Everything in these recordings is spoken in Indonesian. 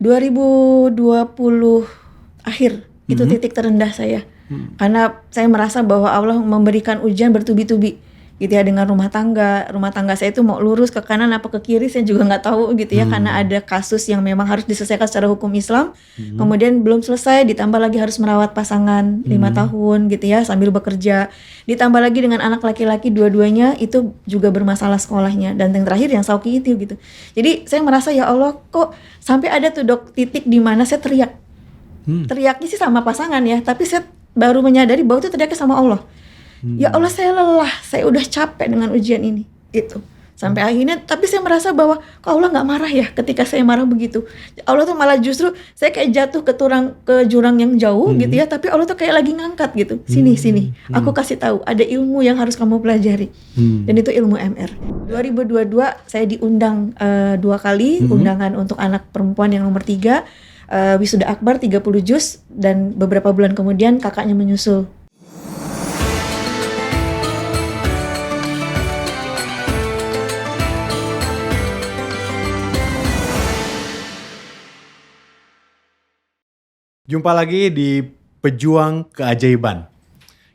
2020 akhir itu titik terendah saya. Karena saya merasa bahwa Allah memberikan ujian bertubi-tubi gitu ya, dengan rumah tangga saya itu mau lurus ke kanan apa ke kiri saya juga nggak tahu gitu ya, karena ada kasus yang memang harus diselesaikan secara hukum Islam. Kemudian belum selesai, ditambah lagi harus merawat pasangan 5 tahun gitu ya sambil bekerja, ditambah lagi dengan anak laki-laki dua-duanya itu juga bermasalah sekolahnya, dan yang terakhir yang Sauki itu gitu. Jadi saya merasa ya Allah, kok sampai ada tuh Dok titik di mana saya teriak. Teriaknya sih sama pasangan ya, tapi saya baru menyadari bahwa itu teriaknya sama Allah. Ya Allah, saya lelah, saya udah capek dengan ujian ini itu. Sampai akhirnya, tapi saya merasa bahwa kok Allah nggak marah ya ketika saya marah begitu. Allah tuh malah justru saya kayak jatuh ke jurang yang jauh gitu ya, tapi Allah tuh kayak lagi ngangkat gitu. Sini, aku kasih tahu ada ilmu yang harus kamu pelajari. Dan itu ilmu MR. 2022 saya diundang 2 kali undangan untuk anak perempuan yang nomor 3, wisuda akbar 30 juz, dan beberapa bulan kemudian kakaknya menyusul. Jumpa lagi di Pejuang Keajaiban.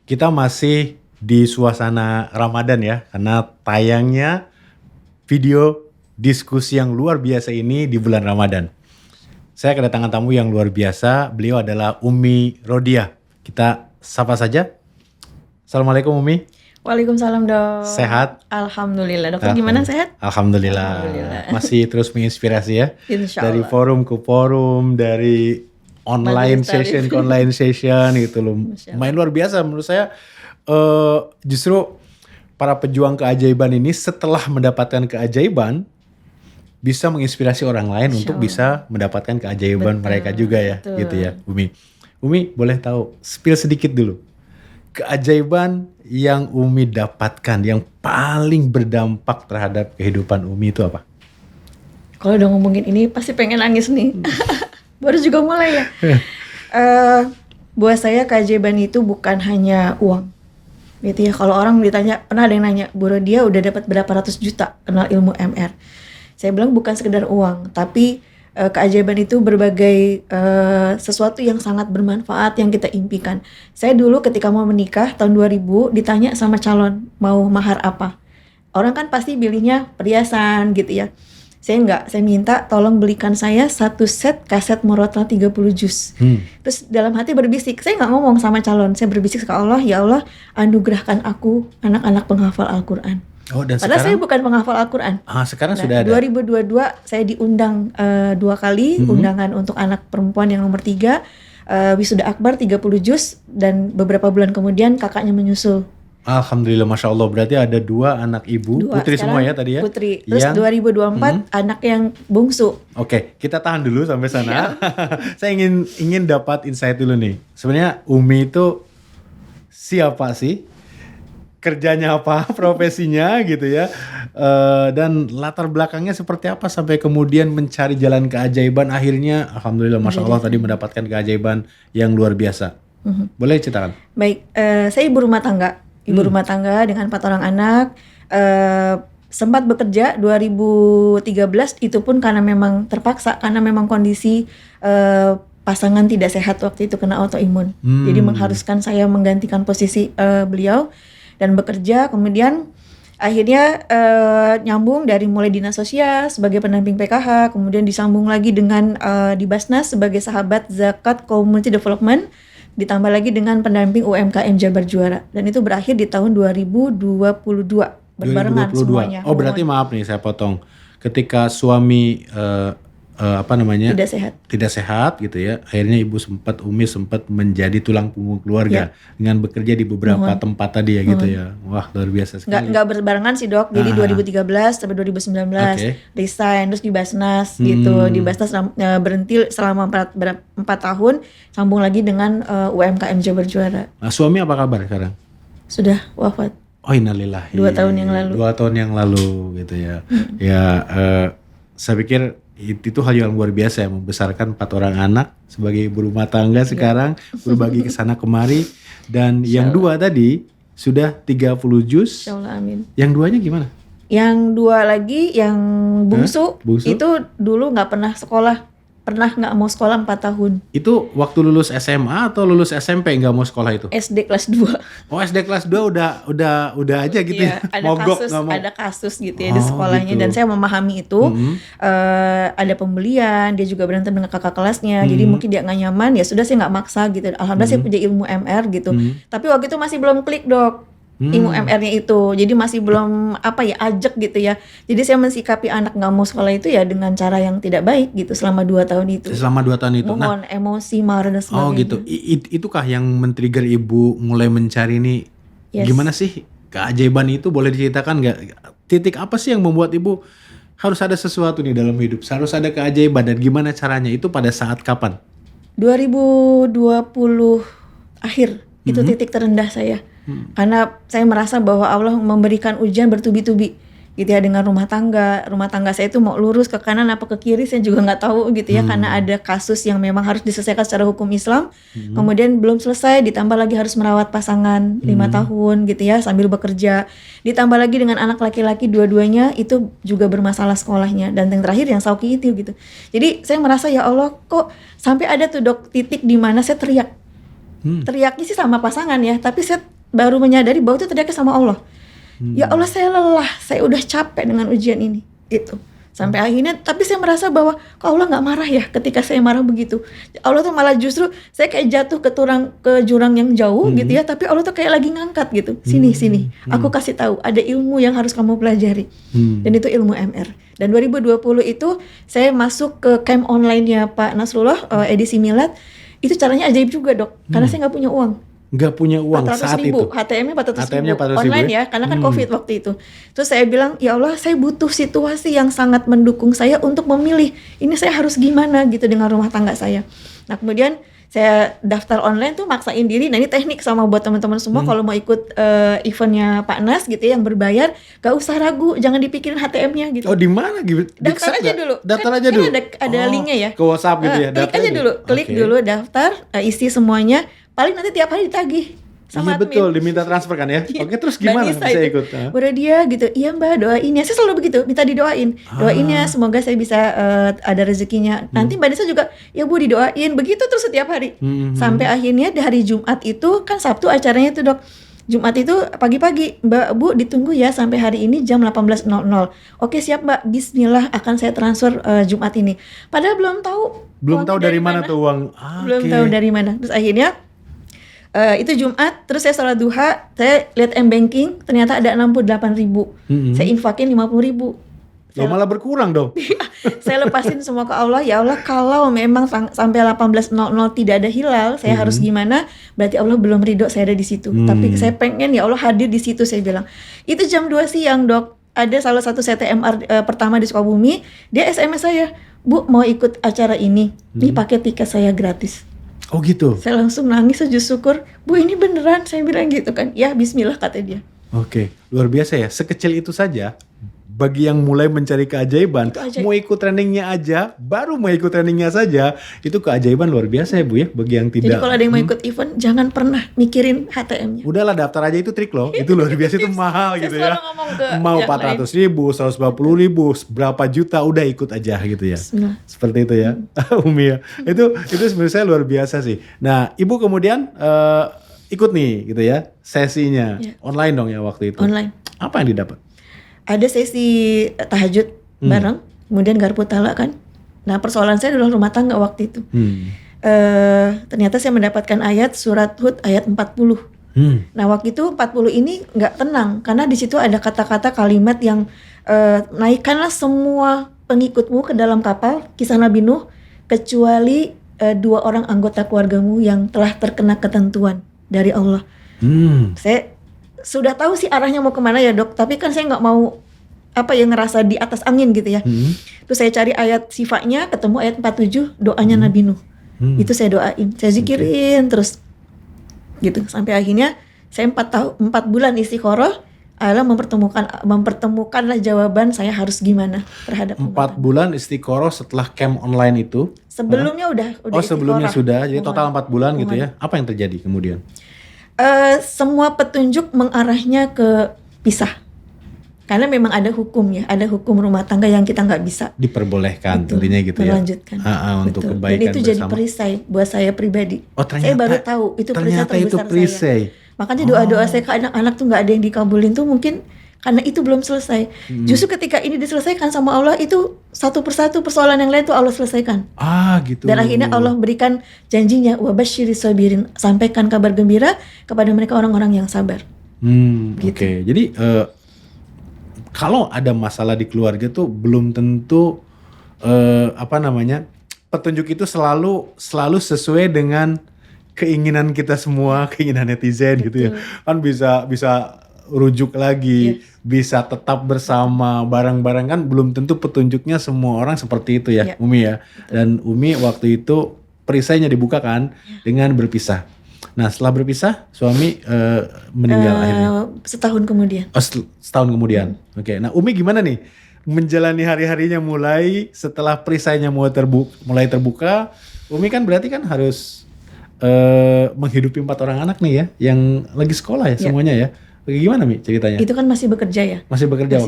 Kita masih di suasana Ramadan ya, karena tayangnya video diskusi yang luar biasa ini di bulan Ramadan. Saya kedatangan tamu yang luar biasa, beliau adalah Umi Rodiah. Kita sapa saja. Assalamualaikum Umi. Waalaikumsalam Dok. Sehat? Alhamdulillah. Dokter gimana, sehat? Alhamdulillah. Masih terus menginspirasi ya. Insya Dari Allah. forum ke forum, dari online session ke online session gitu loh. Main luar biasa menurut saya. Justru para pejuang keajaiban ini setelah mendapatkan keajaiban bisa menginspirasi orang lain untuk bisa mendapatkan keajaiban mereka juga ya. Gitu ya Umi boleh tahu spill sedikit dulu keajaiban yang Umi dapatkan yang paling berdampak terhadap kehidupan Umi itu apa? Kalau udah ngomongin ini pasti pengen nangis nih. Baru juga mulai ya. Buat saya keajaiban itu bukan hanya uang gitu ya. Kalau orang ditanya, pernah ada yang nanya, Bu Rodiah udah dapat berapa ratus juta kenal ilmu MR? Saya bilang bukan sekedar uang, tapi keajaiban itu berbagai sesuatu yang sangat bermanfaat yang kita impikan. Saya dulu ketika mau menikah tahun 2000 ditanya sama calon mau mahar apa. Orang kan pasti pilihnya perhiasan gitu ya. Saya enggak, saya minta tolong belikan saya 1 set kaset Murotal 30 juz. Terus dalam hati berbisik, saya enggak ngomong sama calon, saya berbisik ke Allah, ya Allah anugerahkan aku anak-anak penghafal Al-Quran. Oh, dan padahal sekarang, saya bukan penghafal Al-Quran. Sekarang sudah ada. 2022 saya diundang 2 kali undangan untuk anak perempuan yang nomor 3, wisuda akbar 30 juz, dan beberapa bulan kemudian kakaknya menyusul. Alhamdulillah, Masya Allah. Berarti ada 2 anak ibu, putri semua ya tadi ya? Putri, terus yang 2024 anak yang bungsu. Oke, kita tahan dulu sampai sana. Saya ingin dapat insight dulu nih. Sebenarnya Umi itu siapa sih? Kerjanya apa? Profesinya gitu ya? Dan latar belakangnya seperti apa sampai kemudian mencari jalan keajaiban. Akhirnya Alhamdulillah, Masya Allah tadi mendapatkan keajaiban yang luar biasa. Boleh ceritakan? Baik, saya ibu rumah tangga. Ibu rumah tangga dengan 4 orang anak, sempat bekerja 2013 itu pun karena memang terpaksa, karena memang kondisi pasangan tidak sehat waktu itu, kena autoimun. Jadi mengharuskan saya menggantikan posisi beliau dan bekerja. Kemudian akhirnya nyambung dari mulai dinas sosial sebagai pendamping PKH, kemudian disambung lagi dengan di Basnas sebagai sahabat zakat community development, ditambah lagi dengan pendamping UMKM Jabar Juara, dan itu berakhir di tahun 2022 berbarengan 2022. semuanya. Oh berarti maaf nih saya potong, ketika suami tidak sehat gitu ya, akhirnya Umi sempat menjadi tulang punggung keluarga dengan bekerja di beberapa tempat tadi ya gitu ya. Wah luar biasa sekali. Nggak berbarengan sih Dok, jadi 2013 sampai 2019 resign, terus di Basnas gitu, di Basnas berhenti selama 4 tahun, sambung lagi dengan UMKM Jabar Juara. Nah, suami apa kabar sekarang? Sudah wafat. Oh innalillahi. 2 tahun yang lalu. 2 tahun yang lalu gitu ya. Saya pikir itu hal yang luar biasa ya, membesarkan 4 orang anak sebagai ibu rumah tangga sekarang, berbagi ke sana kemari, dan yang 2 tadi sudah 30 juz. Insyaallah, amin. Yang 2-nya gimana? Yang 2 lagi yang bungsu, itu dulu nggak pernah sekolah pernah nggak mau sekolah 4 tahun. Itu waktu lulus SMA atau lulus SMP nggak mau sekolah itu? SD kelas 2. Oh, SD kelas 2 udah aja gitu Iya, ya. Mogok nggak mau. ada kasus gitu ya di sekolahnya gitu. dan saya memahami itu. Ada pembelian, dia juga berantem dengan kakak kelasnya. Jadi mungkin dia nggak nyaman, ya sudah saya nggak maksa gitu. Alhamdulillah saya punya ilmu MR gitu. Tapi waktu itu masih belum klik, Dok. Ilmu MR-nya itu, jadi masih belum ajak gitu ya. Jadi saya mensikapi anak nggak mau sekolah itu ya dengan cara yang tidak baik gitu selama 2 tahun itu. Selama 2 tahun itu. Mohon emosi, marah dan sebagainya. Oh gitu. Itukah yang men-trigger ibu mulai mencari nih? Yes. Gimana sih keajaiban itu, boleh diceritakan nggak? Titik apa sih yang membuat ibu harus ada sesuatu nih dalam hidup, harus ada keajaiban, dan gimana caranya? Itu pada saat kapan? 2020 akhir itu titik terendah saya. Karena saya merasa bahwa Allah memberikan ujian bertubi-tubi gitu ya, dengan rumah tangga saya itu mau lurus ke kanan apa ke kiri saya juga nggak tahu gitu ya, karena ada kasus yang memang harus diselesaikan secara hukum Islam. Kemudian belum selesai, ditambah lagi harus merawat pasangan 5 tahun gitu ya sambil bekerja, ditambah lagi dengan anak laki-laki dua-duanya itu juga bermasalah sekolahnya, dan yang terakhir yang Sauki itu gitu. Jadi saya merasa ya Allah, kok sampai ada tuh, Dok, titik di mana saya teriak. Teriaknya sih sama pasangan ya, tapi saya baru menyadari bahwa itu teriaknya sama Allah. Ya Allah, saya lelah, saya udah capek dengan ujian ini gitu. Sampai akhirnya, tapi saya merasa bahwa kok Allah nggak marah ya ketika saya marah begitu. Allah tuh malah justru saya kayak jatuh ke jurang yang jauh gitu ya, tapi Allah tuh kayak lagi ngangkat gitu. Sini, aku kasih tahu ada ilmu yang harus kamu pelajari. Dan itu ilmu MR. Dan 2020 itu saya masuk ke camp online-nya Pak Nasrullah, edisi Milad. Itu caranya ajaib juga, Dok, karena saya nggak punya uang. Nggak punya uang saat itu. HTM-nya 400 HTM-nya ribu 400 online ya, karena kan COVID waktu itu. Terus saya bilang, ya Allah, saya butuh situasi yang sangat mendukung saya untuk memilih ini saya harus gimana gitu dengan rumah tangga saya. Nah kemudian saya daftar online tuh, maksain diri. Nah ini teknik sama buat teman-teman semua, kalau mau ikut eventnya Pak Nas gitu ya, yang berbayar, gak usah ragu, jangan dipikirin HTM-nya gitu. Oh, di mana gitu? Daftar aja dulu. Daftar kan, aja dulu. Ada linknya ya. Ke WhatsApp gitu ya. Klik aja dulu, klik dulu, daftar, isi semuanya. Paling nanti tiap hari ditagih sama iya betul, diminta transfer kan ya. Oke, terus gimana bisa ikut? Udah dia gitu, iya Mbak, doain ya. Saya selalu begitu, minta didoain. Doain ya, semoga saya bisa ada rezekinya. Nanti Mbak Nisa juga, ya Bu didoain. Begitu terus setiap hari. Sampai akhirnya di hari Jumat itu, kan Sabtu acaranya itu, Dok. Jumat itu pagi-pagi, Mbak, Bu ditunggu ya sampai hari ini jam 18.00. Oke siap Mbak, bismillah akan saya transfer Jumat ini. Padahal belum tahu dari mana tuh uang. Belum tahu dari mana. Terus akhirnya itu Jumat, terus saya sholat duha, saya lihat M-Banking, ternyata ada 68.000. Saya infakin 50.000. Malah berkurang dong. Saya lepasin semua ke Allah. Ya Allah, kalau memang sampai 18.00 tidak ada hilal, saya harus gimana? Berarti Allah belum ridho saya ada di situ. Tapi saya pengen ya Allah hadir di situ, saya bilang. Itu jam 2 siang, Dok. Ada salah satu CTMR pertama di Sukabumi, dia SMS saya, Bu mau ikut acara ini, ini pakai tiket saya gratis. Oh gitu. Saya langsung nangis sujud syukur. Bu ini beneran, saya bilang gitu kan. Ya bismillah kata dia. Oke, luar biasa ya. Sekecil itu saja. Bagi yang mulai mencari keajaiban, mau ikut trainingnya aja, baru mau ikut trainingnya saja, itu keajaiban luar biasa ya Bu ya. Bagi yang tidak. Jadi kalau ada yang mau ikut event, jangan pernah mikirin HTM-nya. Udahlah daftar aja, itu trik loh. Itu luar biasa, itu mahal gitu ya. Mau 400.000, 150.000, berapa juta, udah ikut aja gitu ya. Seperti itu ya, Umi ya. Itu sebenarnya saya luar biasa sih. Nah, Ibu kemudian ikut nih gitu ya, sesinya online dong ya waktu itu. Online. Apa yang didapat? Ada sesi tahajud bareng, kemudian garpu tala kan. Nah persoalan saya adalah rumah tangga waktu itu. Ternyata saya mendapatkan ayat surat Hud ayat 40. Nah waktu itu 40 ini nggak tenang, karena di situ ada kata-kata kalimat yang naikkanlah semua pengikutmu ke dalam kapal, kisah Nabi Nuh, kecuali 2 orang anggota keluargamu yang telah terkena ketentuan dari Allah. Saya sudah tahu sih arahnya mau kemana ya Dok, tapi kan saya nggak mau ngerasa di atas angin gitu ya. Terus saya cari ayat sifatnya, ketemu ayat 47 doanya Nabi Nuh. Itu saya doain, saya zikirin terus gitu sampai akhirnya saya 4 bulan istiqoroh. Allah mempertemukanlah jawaban saya harus gimana terhadap 4 bulan istiqoroh setelah camp online itu. Sebelumnya udah sebelumnya sudah, jadi total 4 bulan gitu ya. Apa yang terjadi kemudian? Semua petunjuk mengarahnya ke pisah. Karena memang ada hukum ya, ada hukum rumah tangga yang kita nggak bisa Diperbolehkan Betul, tentunya gitu ya. melanjutkan. Untuk Betul. kebaikan Dan itu jadi bersama. perisai buat saya pribadi. Oh, Saya baru tahu itu perisai ternyata itu terbesar perisai. saya. Makanya doa-doa saya ke anak-anak tuh nggak ada yang dikabulin tuh mungkin karena itu belum selesai. Justru ketika ini diselesaikan sama Allah, itu satu persatu persoalan yang lain tuh Allah selesaikan. Gitu. Dan akhirnya Allah berikan janjinya, wabashiri sabirin, sampaikan kabar gembira kepada mereka orang-orang yang sabar. Oke. Jadi kalau ada masalah di keluarga tuh belum tentu petunjuk itu selalu sesuai dengan keinginan kita semua, keinginan netizen gitu ya. Kan bisa rujuk lagi, bisa tetap bersama bareng-bareng, kan belum tentu petunjuknya semua orang seperti itu ya, Umi ya. Dan Umi waktu itu perisainya dibuka kan dengan berpisah. Nah, setelah berpisah suami meninggal akhirnya. Setahun kemudian. Setahun kemudian. Oke. Nah, Umi gimana nih menjalani hari-harinya mulai setelah perisainya mulai terbuka? Umi kan berarti kan harus menghidupi 4 orang anak nih ya, yang lagi sekolah ya semuanya ya. Gimana Mi ceritanya? Itu kan masih bekerja ya. Masih bekerja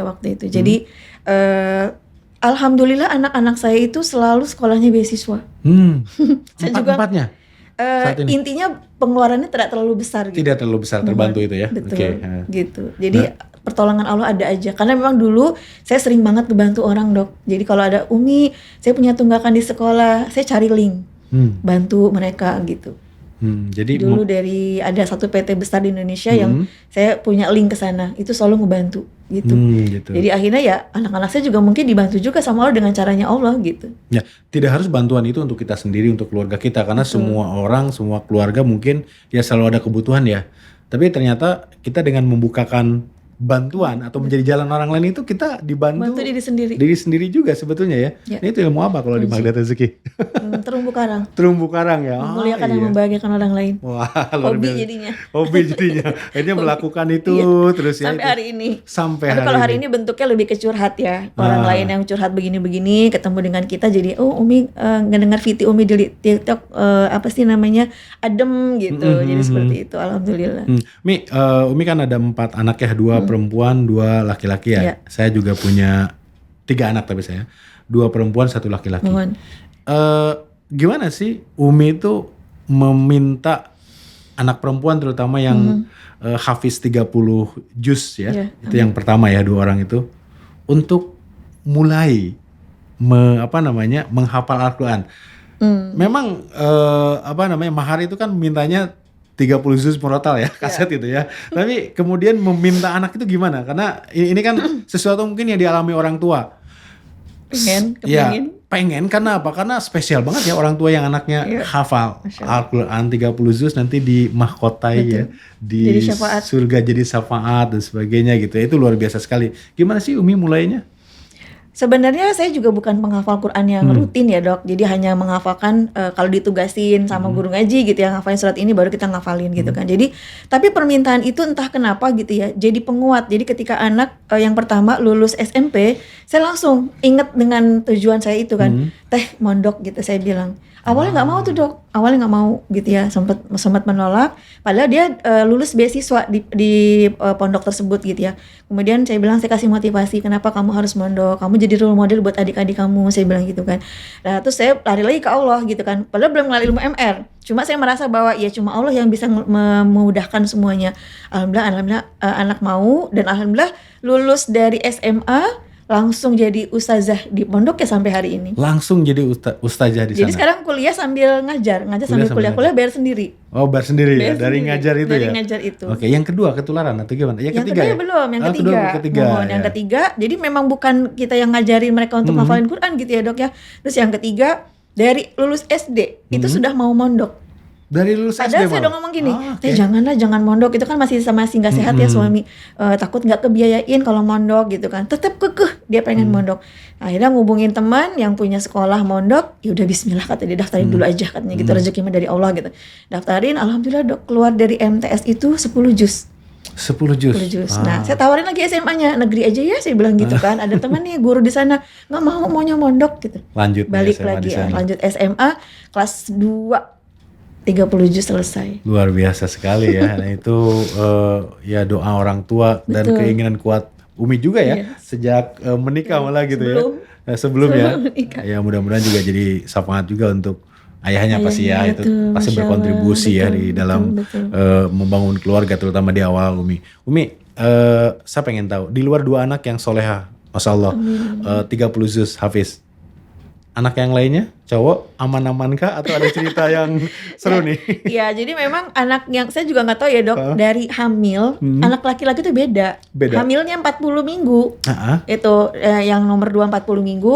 waktu itu. Jadi alhamdulillah anak-anak saya itu selalu sekolahnya beasiswa. Empatnya? Intinya pengeluarannya tidak terlalu besar gitu. Tidak terlalu besar, terbantu itu ya. Betul. Gitu. Jadi pertolongan Allah ada aja. Karena memang dulu saya sering banget ngebantu orang, Dok. Jadi kalau ada Umi, saya punya tunggakan di sekolah, saya cari link. Bantu mereka gitu. Jadi dulu dari ada satu PT besar di Indonesia yang saya punya link ke sana, itu selalu ngebantu gitu. Jadi akhirnya ya anak-anak saya juga mungkin dibantu juga sama Allah dengan caranya Allah gitu. Ya, tidak harus bantuan itu untuk kita sendiri, untuk keluarga kita, karena semua orang, semua keluarga mungkin ya selalu ada kebutuhan ya. Tapi ternyata kita dengan membukakan bantuan atau menjadi jalan orang lain itu kita dibantu diri sendiri. Diri sendiri juga sebetulnya ya. Ini itu ilmu apa kalau di Magnet Rezeki? Terumbu karang. Terumbu karang ya. Memuliakan dan membahagiakan orang lain. Wah, luar hobi biasa. jadinya. Hobi jadinya. Akhirnya melakukan itu terus ya. Sampai hari ini. Tapi kalau hari ini bentuknya lebih ke curhat ya. Orang lain yang curhat begini-begini ketemu dengan kita jadi Umi ngedengar VT Umi di TikTok apa sih namanya? Adem gitu. Jadi seperti itu alhamdulillah. Mi, Umi kan ada 4 anak ya, 2 perempuan, 2 laki-laki ya. Saya juga punya 3 anak tapi saya 2 perempuan, 1 laki-laki. Gimana sih Umi itu meminta anak perempuan terutama yang hafiz 30 juz ya, itu yang pertama ya, 2 orang itu untuk mulai menghafal Al-Quran. Memang mahar itu kan mintanya 30 juz murotal ya, kaset itu ya. Tapi kemudian meminta anak itu gimana? Karena ini kan sesuatu mungkin yang dialami orang tua. Pengen karena apa? Karena spesial banget ya orang tua yang anaknya hafal Al-Quran 30 juz, nanti di mahkotai ya, di surga jadi syafaat dan sebagainya gitu. Itu luar biasa sekali. Gimana sih Umi mulainya? Sebenarnya saya juga bukan penghafal Quran yang rutin ya, Dok. Jadi hanya menghafalkan kalau ditugasin sama guru ngaji gitu ya, ngafalin surat ini baru kita ngafalin gitu kan. Jadi tapi permintaan itu entah kenapa gitu ya, jadi penguat. Jadi ketika anak yang pertama lulus SMP, saya langsung ingat dengan tujuan saya itu kan. Teh mondok gitu saya bilang. Awalnya nggak mau tuh, Dok. Awalnya nggak mau gitu ya, sempat menolak. Padahal dia lulus beasiswa di pondok tersebut gitu ya. Kemudian saya bilang, saya kasih motivasi, kenapa kamu harus mondok? Kamu jadi role model buat adik-adik kamu, saya bilang gitu kan. Nah terus saya lari lagi ke Allah gitu kan. Padahal belum kenal ilmu MR. Cuma saya merasa bahwa ya cuma Allah yang bisa memudahkan semuanya. Alhamdulillah anak mau, dan alhamdulillah lulus dari SMA. Langsung jadi ustazah di pondok ya sampai hari ini. Langsung jadi ustazah di sana. Jadi sekarang kuliah sambil ngajar sambil kuliah bayar sendiri. Oh, bayar sendiri ya dari ngajar itu ya. Dari ngajar itu. Oke, yang kedua ketularan atau gimana? Yang ketiga ya? Belum, yang ketiga. Yang ketiga, jadi memang bukan kita yang ngajarin mereka untuk ngafalin Quran gitu ya, Dok ya. Terus yang ketiga, dari lulus SD itu sudah mau mondok. Dari lulus SD Padahal saya udah ngomong gini, jangan mondok, itu kan masih nggak sehat ya suami, takut nggak kebiayain kalau mondok gitu kan, tetap kekeh dia pengen mondok. Akhirnya ngubungin teman yang punya sekolah mondok, ya udah bismillah kata dia, daftarin dulu aja katanya gitu, rezeki mah dari Allah gitu. Daftarin, alhamdulillah Dok, keluar dari MTS itu 10 juz. 10 juz. Nah, saya tawarin lagi SMA-nya, negeri aja ya, saya bilang gitu kan. Ada teman nih guru di sana, nggak maunya mondok gitu. Balik lagi ya, lanjut SMA kelas 2. 30 juz selesai. Luar biasa sekali ya. Nah itu ya doa orang tua dan keinginan kuat Umi juga ya, Iya. sejak menikah malah gitu Sebelum. ya. Sebelum ya. menikah. Ya mudah-mudahan juga jadi semangat juga untuk ayahnya pasti ya, Ayahnya itu tuh, pasti Masya Allah, berkontribusi ya betul, di dalam betul. membangun keluarga terutama di awal Umi. Umi, saya pengen tahu di luar 2 anak yang soleha, Masya Allah, 30 juz hafiz. Anak yang lainnya cowok aman-aman kah atau ada cerita yang seru nih? Iya, jadi memang anak yang saya juga nggak tahu ya dok, dari hamil anak laki-laki itu beda. Beda. Hamilnya 40 minggu. Itu yang nomor 2 40 minggu,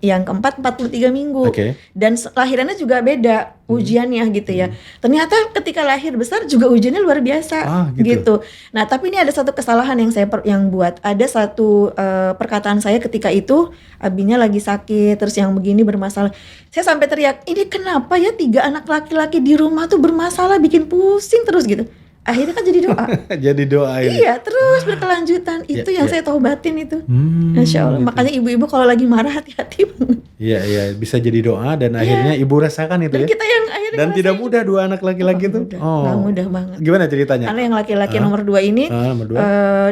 yang keempat 43 minggu. Oke. Dan lahirannya juga beda ujiannya gitu ya. Ternyata ketika lahir besar juga ujiannya luar biasa gitu. Nah, tapi ini ada satu kesalahan yang saya buat. Ada satu perkataan saya ketika itu abinya lagi sakit, terus yang begini bermasalah. Saya sampai teriak, ini kenapa ya 3 anak laki-laki di rumah tuh bermasalah, bikin pusing terus gitu. Akhirnya kan jadi doa. Jadi doa ini. Iya, terus berkelanjutan. Itu yang saya taubatin itu. Masya Allah. Gitu. Makanya ibu-ibu kalau lagi marah hati-hati banget. Iya, iya, bisa jadi doa dan akhirnya ibu rasakan itu Dan ya. kita yang akhirnya Dan tidak mudah 2 anak laki-laki itu. Nggak mudah banget. Gimana ceritanya? Karena yang laki-laki nomor 2 ini Nomor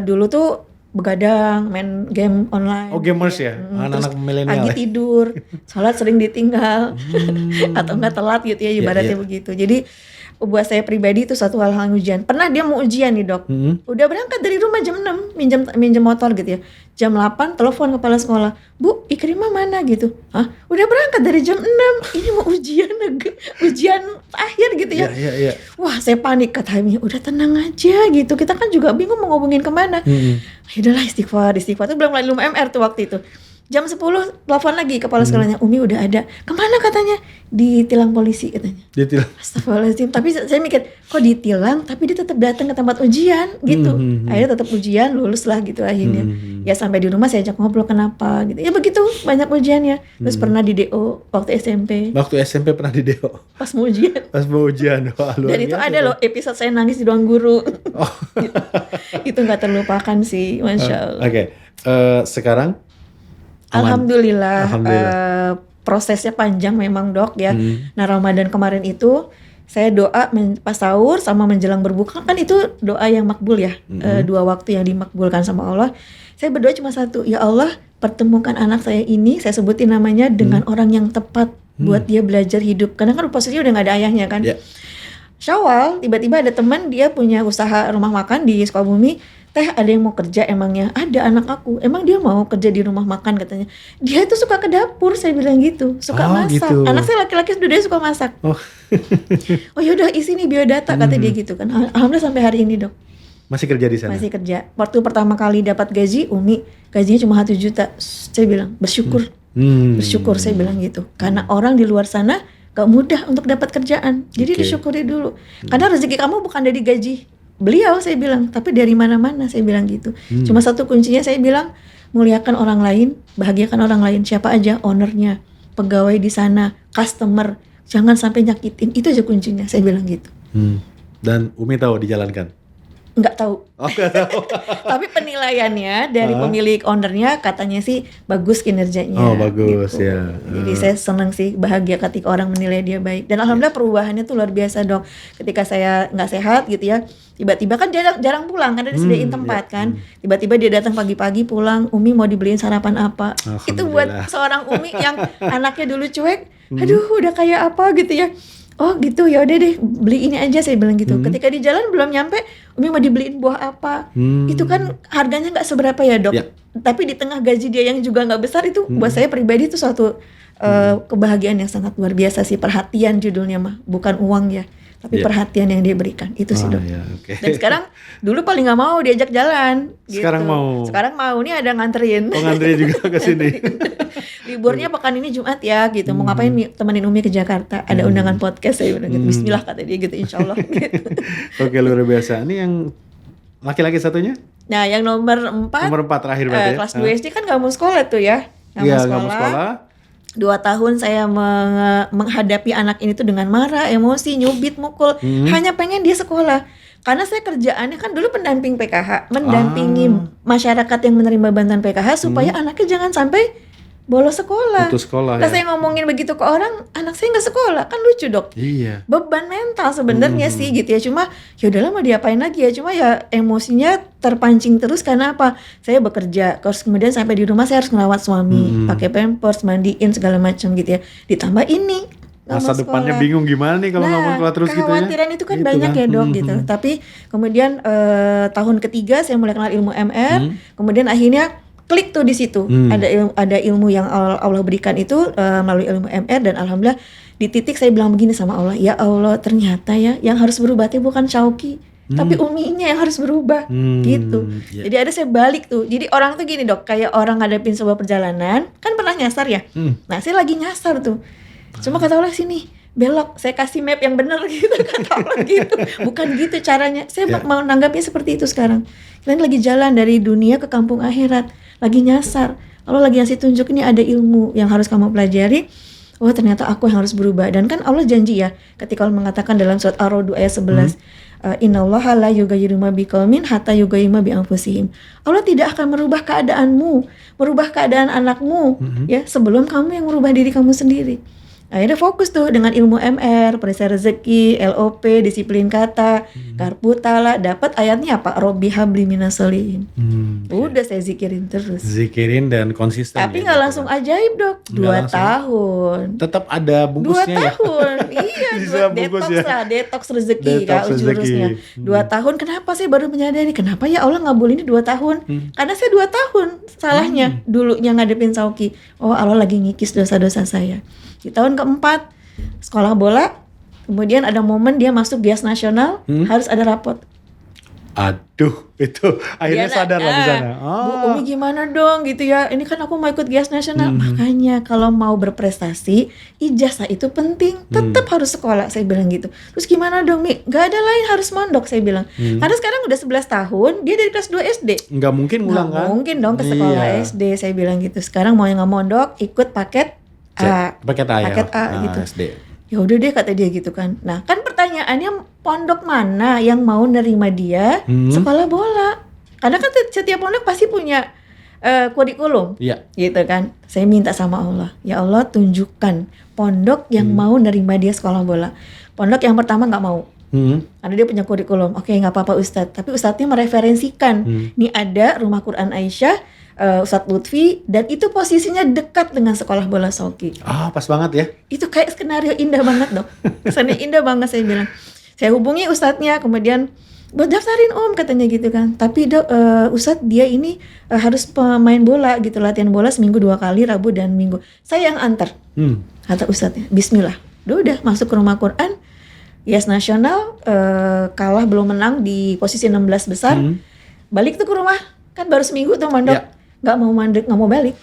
2. dulu tuh begadang, main game online. Oh, gamers ya? Anak-anak milenial Pagi ya? tidur, sholat sering ditinggal, atau enggak telat gitu ya, ibaratnya begitu. Jadi buat saya pribadi itu satu hal ujian. Pernah dia mau ujian nih dok, udah berangkat dari rumah jam 6, minjem motor gitu ya. Jam 8 telepon kepala sekolah, Bu, Ikrimah mana gitu. Hah? Udah berangkat dari jam 6, ini mau ujian akhir gitu ya. Iya. Wah, saya panik, kata Amy, udah tenang aja gitu. Kita kan juga bingung mau ngomongin kemana. Yaudahlah istighfar itu belum lalu MR tuh waktu itu. Jam 10 telepon lagi kepala sekolahnya, Umi udah ada. Kemana katanya? Ditilang polisi katanya. Ditilang. Astagfirullahaladzim. Tapi saya mikir, kok ditilang tapi dia tetap datang ke tempat ujian gitu. Akhirnya tetap ujian, lulus lah gitu akhirnya. Ya sampai di rumah saya ajak ngobrol kenapa gitu. Ya begitu banyak ujiannya. Terus pernah di DO waktu SMP. Waktu SMP pernah di DO. Pas mau ujian. Pas mau ujian. Wah, luar Dan itu biasa ada loh episode saya nangis di ruang guru. Itu nggak terlupakan sih, Masya Allah. Oke. Sekarang Alhamdulillah. Prosesnya panjang memang dok ya. Nah Ramadan kemarin itu saya doa pas sahur sama menjelang berbuka, kan itu doa yang makbul ya. 2 waktu yang dimakbulkan sama Allah. Saya berdoa cuma satu, ya Allah pertemukan anak saya ini, saya sebutin namanya, dengan orang yang tepat buat dia belajar hidup. Karena kan posisinya udah gak ada ayahnya kan. Syawal tiba-tiba ada teman dia punya usaha rumah makan di Sukabumi. Teh, ada yang mau kerja emangnya? Ada anak aku. Emang dia mau kerja di rumah makan katanya. Dia itu suka ke dapur, saya bilang gitu. Suka masak. Gitu. Anak saya laki-laki dia suka masak. Oh yaudah isi nih biodata kata dia gitu kan. Alhamdulillah sampai hari ini dok. masih kerja di sana? Masih kerja. Waktu pertama kali dapat gaji, Umi gajinya cuma 1 juta. Saya bilang bersyukur. Bersyukur saya bilang gitu. Karena orang di luar sana gak mudah untuk dapat kerjaan. Jadi disyukuri dulu. Karena rezeki kamu bukan dari gaji beliau, saya bilang, tapi dari mana-mana, saya bilang gitu. Cuma satu kuncinya saya bilang, muliakan orang lain, bahagiakan orang lain, siapa aja, ownernya, pegawai di sana, customer, jangan sampai nyakitin, itu aja kuncinya, saya bilang gitu. Dan Umi tahu dijalankan? Nggak tahu. Oh, nggak tahu. Tapi penilaiannya dari pemilik ownernya katanya sih bagus kinerjanya. Oh bagus gitu. ya. Jadi saya senang sih, bahagia ketika orang menilai dia baik. Dan alhamdulillah perubahannya tuh luar biasa dong. Ketika saya nggak sehat gitu ya, tiba-tiba kan jarang pulang karena disediain tempat kan. Tiba-tiba dia datang pagi-pagi pulang, Umi mau dibeliin sarapan apa. Itu buat seorang Umi yang anaknya dulu cuek, aduh udah kayak apa gitu ya. Oh gitu, ya udah deh beli ini aja, saya bilang gitu. Ketika di jalan belum nyampe, Umi mau dibeliin buah apa. Itu kan harganya nggak seberapa ya dok. Tapi di tengah gaji dia yang juga nggak besar itu buat saya pribadi itu suatu kebahagiaan yang sangat luar biasa sih. Perhatian judulnya mah, bukan uang ya, tapi perhatian yang dia berikan itu sih dok. Dan sekarang dulu paling nggak mau diajak jalan. Sekarang gitu. mau. Sekarang mau, nih ada nganterin. Oh nganterin juga ke sini. Liburnya pekan ini Jumat ya gitu. Mau ngapain temenin Umi ke Jakarta? Ada undangan podcast, saya bilang gitu. Bismillah kata dia gitu, insyaallah gitu. Oke, luar biasa. Ini yang laki-laki satunya? Nah, yang nomor 4. Nomor 4 terakhir berarti ya? Kelas 2 SD kan gak mau sekolah tuh ya. Iya, gak mau sekolah. 2 tahun saya menghadapi anak ini tuh dengan marah, emosi, nyubit, mukul. Hanya pengen dia sekolah. Karena saya kerjaannya kan dulu pendamping PKH, mendampingi masyarakat yang menerima bantuan PKH supaya anaknya jangan sampai bolos sekolah. Putus sekolah Lah ya. saya ngomongin begitu ke orang, anak saya nggak sekolah, kan lucu dok. Iya. Beban mental sebenarnya sih gitu ya. Cuma ya udahlah mau diapain lagi ya. Cuma ya emosinya terpancing terus karena apa? Saya bekerja, terus kemudian sampai di rumah saya harus ngerawat suami, pakai pampers, mandiin segala macam gitu ya. Ditambah ini nggak Masa mau depannya sekolah. bingung gimana nih kalau nggak mau sekolah terus gitu ya. Kekhawatiran itu kan Gitu banyak kan. ya dok gitu. Tapi kemudian tahun ketiga saya mulai kenal ilmu MR. Kemudian akhirnya klik tuh di situ. Ada ilmu yang Allah berikan itu melalui ilmu MR dan alhamdulillah di titik saya bilang begini sama Allah, ya Allah ternyata ya yang harus berubah itu bukan Syauqi, tapi uminya yang harus berubah gitu. Iya. Jadi ada saya balik tuh. Jadi orang tuh gini dok, kayak orang ngadepin sebuah perjalanan kan pernah nyasar ya. Nah saya lagi nyasar tuh. Cuma kata Allah sini belok, saya kasih map yang benar gitu kata Allah gitu. Bukan gitu caranya. Saya mau nanggapnya seperti itu sekarang. Kalian lagi jalan dari dunia ke kampung akhirat, lagi nyasar. Allah lagi ngasih tunjuk ini ada ilmu yang harus kamu pelajari. Oh ternyata aku yang harus berubah. Dan kan Allah janji ya ketika Allah mengatakan dalam surat Ar-Ra'd ayat 11, innallaha la yughayyiru ma biqaumin hatta yughayyiru ma bi anfusihim. Allah tidak akan merubah keadaanmu, merubah keadaan anakmu ya sebelum kamu yang merubah diri kamu sendiri. Akhirnya fokus tuh dengan ilmu MR, perisai rezeki, LOP, disiplin kata, karputala, dapat ayatnya apa? Robbi habli minasolihin. Udah saya zikirin terus. Zikirin dan konsisten. Tapi ya, nggak gitu langsung ya. ajaib dok, 2 langsung. tahun. Tetap ada 2 bungkusnya ya. tahun, iya Bisa detox bungkus ya. lah, detox rezeki Detox kalau rezeki. jurusnya. 2 tahun, kenapa saya baru menyadari, kenapa ya Allah ngabulin ini 2 tahun? Karena saya 2 tahun salahnya dulunya ngadepin Syauqi. Oh Allah lagi ngikis dosa-dosa saya. Di tahun keempat, sekolah bola, kemudian ada momen dia masuk Gias Nasional, harus ada rapot. Aduh, itu akhirnya Dia sadar lah di sana. Bu Umi gimana dong gitu ya, ini kan aku mau ikut Gias Nasional. Makanya kalau mau berprestasi, ijazah itu penting, tetap harus sekolah, saya bilang gitu. Terus gimana dong Mi, gak ada lain, harus mondok, saya bilang. Karena sekarang udah 11 tahun, dia dari kelas 2 SD. Nggak mungkin ngulang Nggak kan? mungkin dong ke sekolah Iya. SD, saya bilang gitu. Sekarang mau yang nggak mondok, ikut paket A. Paket A ya. Paket A gitu. SD. Ya udah deh kata dia gitu kan. Nah kan pertanyaannya pondok mana yang mau nerima dia sekolah bola? Karena kan setiap pondok pasti punya kurikulum, Iya. gitu kan. Saya minta sama Allah, ya Allah tunjukkan pondok yang mau nerima dia sekolah bola. Pondok yang pertama nggak mau. Karena dia punya kurikulum. Oke nggak apa-apa Ustadz. Tapi Ustadznya mereferensikan. Nih ada Rumah Quran Aisyah, Ustadz Lutfi, dan itu posisinya dekat dengan sekolah bola Syauqi. Ah, pas banget ya. Itu kayak skenario indah banget dok. Kesannya indah banget saya bilang. Saya hubungi ustadznya, kemudian buat daftarin om katanya gitu kan. Tapi dok, ustadz dia ini harus pemain bola gitu, latihan bola seminggu 2 kali, Rabu dan Minggu. Saya yang antar, kata ustadznya. Bismillah. Udah masuk ke Rumah Quran, Gias Nasional, kalah belum menang di posisi 16 besar. Balik tuh ke rumah, kan baru seminggu tuh mandok. Ya. Nggak mau mandek, nggak mau balik.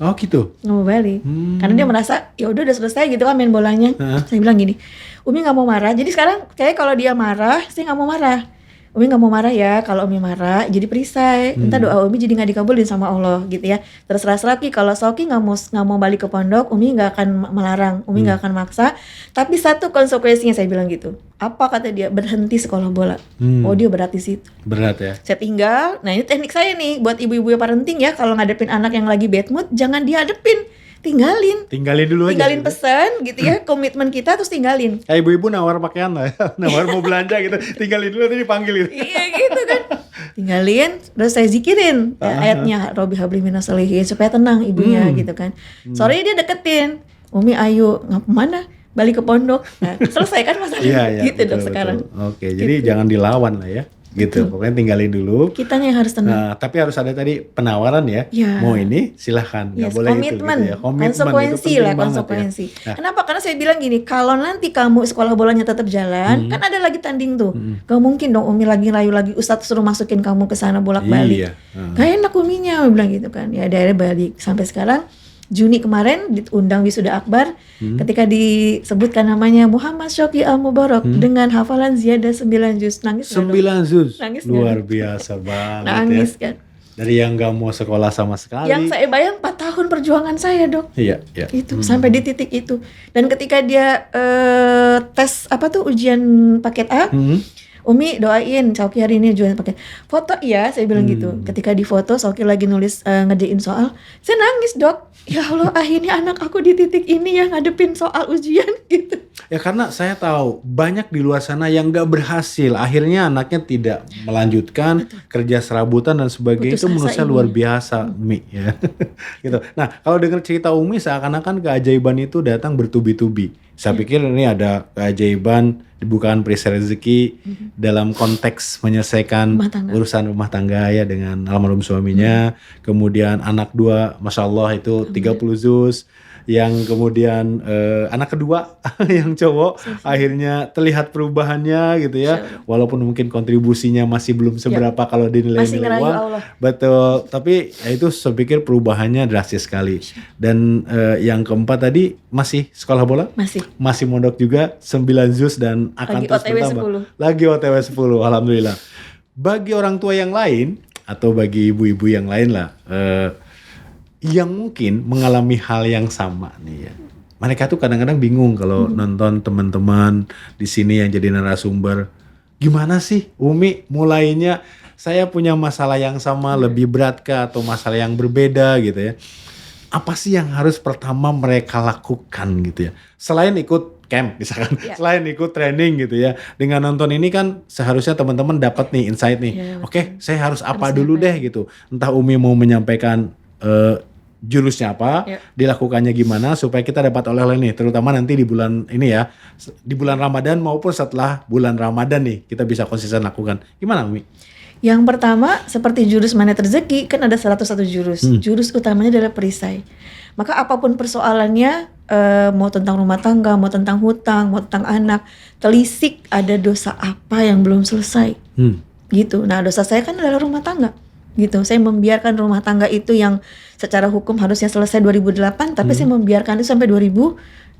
Oh gitu. Nggak mau balik karena dia merasa ya udah selesai gitu kan main bolanya. Saya bilang gini, Umi nggak mau marah, jadi sekarang kayak kalau dia marah saya nggak mau marah. Umi nggak mau marah ya, kalau Umi marah jadi perisai, entah doa Umi jadi nggak dikabulin sama Allah gitu ya. Terserah Syauqi, kalau Syauqi nggak mau balik ke pondok, Umi nggak akan melarang, Umi nggak akan maksa. Tapi satu konsekuensinya saya bilang gitu, apa kata dia, berhenti sekolah bola. Oh dia berat di situ. Berat ya. Saya tinggal, nah ini teknik saya nih buat ibu-ibu yang parenting ya, kalau ngadepin anak yang lagi bad mood jangan dihadepin, tinggalin Dulu aja. tinggalin pesan gitu ya, komitmen kita terus tinggalin. Kayak ibu-ibu nawar pakaian lah ya. Nawar mau belanja gitu. Tinggalin dulu nanti dipanggil gitu. Iya gitu kan, tinggalin terus saya zikirin ayatnya Robbi habli minasolihin supaya tenang ibunya gitu kan. Sore dia deketin, Umi ayo mana balik ke pondok. Nah, selesai kan masalahnya. Gitu betul, dok sekarang. Oke, jadi jangan dilawan lah ya. Gitu, pokoknya tinggalin dulu. Kitanya yang harus tenang. Nah, tapi harus ada tadi penawaran ya. Ya. Mau ini silahkan, nggak boleh komitmen, itu gitu ya. Komitmen konsekuensi itu lah, penting banget konsekuensi. ya. Nah, Kenapa? Karena saya bilang gini, kalau nanti kamu sekolah bolanya tetap jalan, kan ada lagi tanding tuh. Gak mungkin dong Umi lagi rayu lagi, Ustadz suruh masukin kamu ke sana bolak-balik. Iya. Gak enak Uminya, Umi bilang gitu kan. Ya daerah balik sampai sekarang. Juni kemarin diundang wisuda akbar, ketika disebutkan namanya Muhammad Syauqi Al-Mubarak dengan hafalan ziyadah 9 juz, nangis nggak, Dok? 9 juz. Nangis Luar nggak? biasa banget Nangis ya. kan. Dari yang nggak mau sekolah sama sekali. Yang saya bayang 4 tahun perjuangan saya dok. Iya. Itu sampai di titik itu. Dan ketika dia tes apa tuh ujian paket A, Umi doain Sauki hari ini jualan pakai foto ya, saya bilang gitu. Ketika di foto Sauki lagi nulis ngerjain soal, saya nangis dok. Ya Allah, akhirnya anak aku di titik ini ya ngadepin soal ujian gitu. Ya karena saya tahu banyak di luar sana yang gak berhasil, akhirnya anaknya tidak melanjutkan kerja serabutan dan sebagainya. Itu menurut saya luar biasa, Umi ya. Gitu. Nah kalau dengar cerita Umi seakan-akan keajaiban itu datang bertubi-tubi. Saya pikir ini ada keajaiban dibukakan perisai rezeki dalam konteks menyelesaikan urusan rumah tangga ya dengan almarhum suaminya. Kemudian anak 2, Masya Allah itu 30 juz. Yang kemudian anak kedua yang cowok akhirnya terlihat perubahannya gitu ya. Walaupun mungkin kontribusinya masih belum seberapa kalau dinilai uang. Betul, tapi ya itu saya pikir perubahannya drastis sekali. Dan yang keempat tadi masih sekolah bola? Masih mondok juga 9 juz dan akan terus bertambah. Lagi OTW 10, alhamdulillah. Bagi orang tua yang lain atau bagi ibu-ibu yang lain lah, yang mungkin mengalami hal yang sama nih ya. Mereka tuh kadang-kadang bingung kalau nonton teman-teman di sini yang jadi narasumber. Gimana sih Umi mulainya? Saya punya masalah yang sama, lebih berat kah atau masalah yang berbeda gitu ya. Apa sih yang harus pertama mereka lakukan gitu ya? Selain ikut camp misalkan, selain ikut training gitu ya. Dengan nonton ini kan seharusnya teman-teman dapat nih insight nih. Oke, saya harus apa dulu deh gitu. Entah Umi mau menyampaikan jurusnya apa, dilakukannya gimana supaya kita dapat oleh-oleh nih, terutama nanti di bulan ini ya, di bulan Ramadan maupun setelah bulan Ramadan nih kita bisa konsisten lakukan. Gimana Umi? Yang pertama seperti jurus magnet rezeki kan ada 101 jurus. Jurus utamanya adalah perisai. Maka apapun persoalannya, mau tentang rumah tangga, mau tentang hutang, mau tentang anak, telisik ada dosa apa yang belum selesai. Gitu. Nah dosa saya kan adalah rumah tangga. Gitu. Saya membiarkan rumah tangga itu yang secara hukum harusnya selesai 2008, tapi saya membiarkan itu sampai 2020.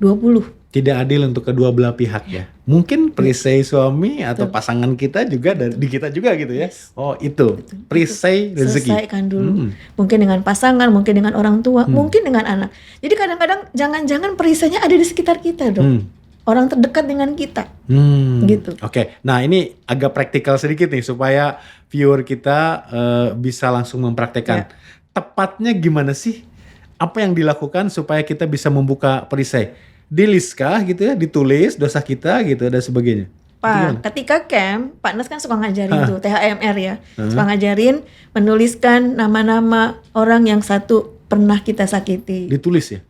Tidak adil untuk kedua belah pihak ya. Mungkin perisai suami atau pasangan kita juga di kita juga gitu ya. Oh itu perisai rezeki. Selesaikan dulu. Mungkin dengan pasangan, mungkin dengan orang tua, mungkin dengan anak. Jadi kadang-kadang jangan-jangan perisainya ada di sekitar kita dong. Orang terdekat dengan kita. Gitu. Oke. Nah ini agak praktikal sedikit nih supaya viewer kita bisa langsung mempraktekkan. Tepatnya gimana sih? Apa yang dilakukan supaya kita bisa membuka perisai? Di list kah gitu ya, ditulis dosa kita gitu dan sebagainya. Pak, ketika camp, Pak Nas kan suka ngajarin tuh THMR ya. Suka ngajarin menuliskan nama-nama orang yang satu pernah kita sakiti. Ditulis ya?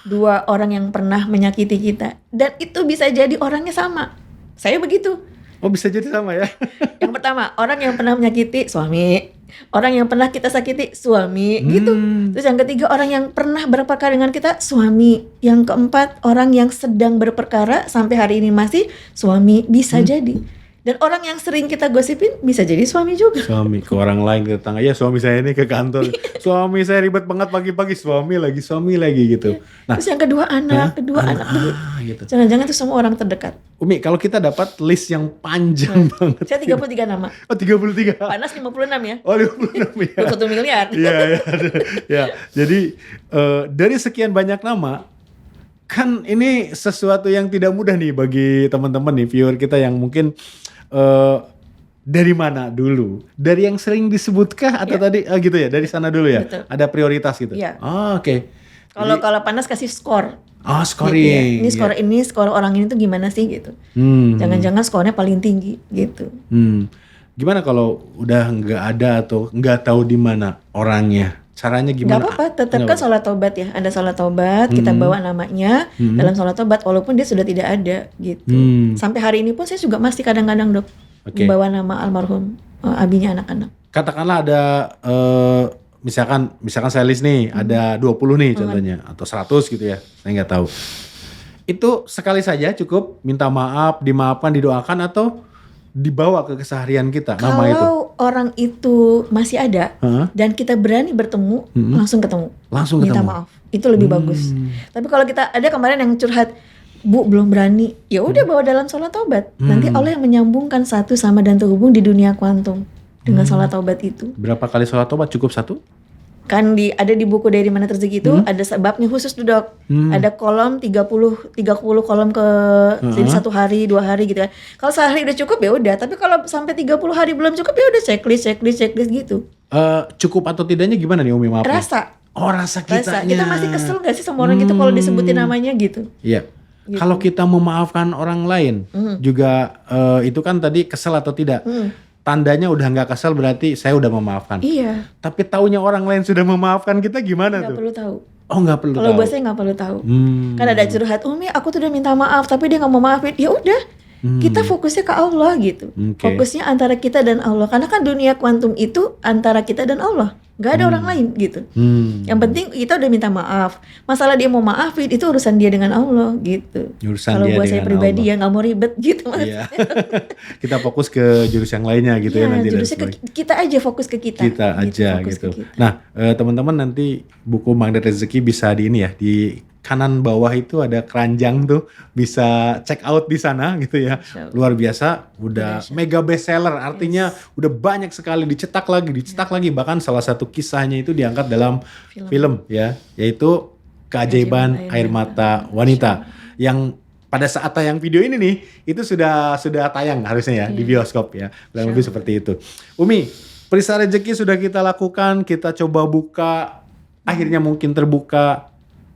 2 orang yang pernah menyakiti kita. Dan itu bisa jadi orangnya sama. Saya begitu. Oh bisa jadi sama ya? Yang pertama, orang yang pernah menyakiti suami. Orang yang pernah kita sakiti suami gitu. Terus yang ketiga, orang yang pernah berperkara dengan kita suami. Yang keempat, orang yang sedang berperkara sampai hari ini masih suami. Bisa jadi. Dan orang yang sering kita gosipin bisa jadi suami juga. Suami ke orang lain, ke tetangga. Ya suami saya ini ke kantor. Suami saya ribet banget pagi-pagi. Suami lagi gitu. Nah, terus yang kedua anak dulu. Gitu. Jangan-jangan itu semua orang terdekat. Umi, kalau kita dapat list yang panjang banget. Saya 33 nama. Oh 33. Panas 56 ya. Oh 56 ya. 1 miliar. Iya. Jadi dari sekian banyak nama, kan ini sesuatu yang tidak mudah nih bagi teman-teman nih viewer kita yang mungkin dari mana dulu? Dari yang sering disebutkah atau tadi gitu ya? Dari sana dulu ya? Betul. Ada prioritas gitu? Iya. Oh, oke. Kalau Panas kasih skor. Oh, scoring. Gitu ya. Ini skor orang ini tuh gimana sih gitu. Jangan-jangan skornya paling tinggi gitu. Gimana kalau udah nggak ada atau nggak tahu di mana orangnya? Caranya gimana? Gak apa-apa, tetap kan sholat tobat ya. Ada sholat tobat, kita bawa namanya dalam sholat tobat walaupun dia sudah tidak ada gitu. Sampai hari ini pun saya juga masih kadang-kadang dok membawa nama almarhum abinya anak-anak. Katakanlah ada misalkan saya list nih ada 20 nih contohnya atau 100 gitu ya. Saya nggak tahu. Itu sekali saja cukup minta maaf, dimaafkan, didoakan atau dibawa ke keseharian kita nama itu? Kalau orang itu masih ada dan kita berani bertemu, langsung ketemu. Minta maaf. Itu lebih bagus. Tapi kalau kita ada kemarin yang curhat, Bu belum berani, ya udah bawa dalam sholat taubat. Nanti Allah yang menyambungkan satu sama dan terhubung di dunia kuantum dengan sholat taubat itu. Berapa kali sholat taubat? Cukup 1? kan ada di buku Dari Mana Rezeki itu ada sebabnya khusus tuh dok. Ada kolom 30 kolom ke jadi 1 hari 2 hari gitu kan. Kalau sehari udah cukup ya udah, tapi kalau sampai 30 hari belum cukup ya udah checklist gitu. Cukup atau tidaknya gimana nih Umi, maaf? Rasa. Oh, rasa kitanya. Kita masih kesel gak sih sama orang gitu kalau disebutin namanya gitu? Iya. Gitu. Kalau kita memaafkan orang lain juga itu kan tadi kesel atau tidak. Tandanya udah nggak kesel berarti saya udah memaafkan. Iya. Tapi taunya orang lain sudah memaafkan kita gimana tuh? Nggak perlu tahu. Oh, nggak perlu tahu. Kalau buat saya nggak perlu tahu. Kan ada curhat, Umi aku tuh udah minta maaf tapi dia nggak mau maafin. Ya udah, kita fokusnya ke Allah gitu. Fokusnya antara kita dan Allah. Karena kan dunia kuantum itu antara kita dan Allah. Gak ada orang lain gitu. Yang penting kita udah minta maaf. Masalah dia mau maafin itu urusan dia dengan Allah gitu. Kalau buat saya pribadi Allah. Ya nggak mau ribet gitu. Iya. Kita fokus ke jurus yang lainnya gitu ya nanti. Jurusnya kita aja fokus ke kita. Kita aja gitu. Nah teman-teman nanti buku Magnet Rezeki bisa di ini ya, di kanan bawah itu ada keranjang tuh, bisa check out di sana gitu ya. Luar biasa, udah mega bestseller, artinya udah banyak sekali dicetak lagi, bahkan salah satu kisahnya itu diangkat dalam film ya, yaitu Keajaiban Air Mata Wanita yang pada saat tayang video ini nih itu sudah tayang harusnya ya di bioskop ya, kurang lebih seperti itu. Umi, Perisa Rezeki sudah kita lakukan, kita coba buka, akhirnya mungkin terbuka.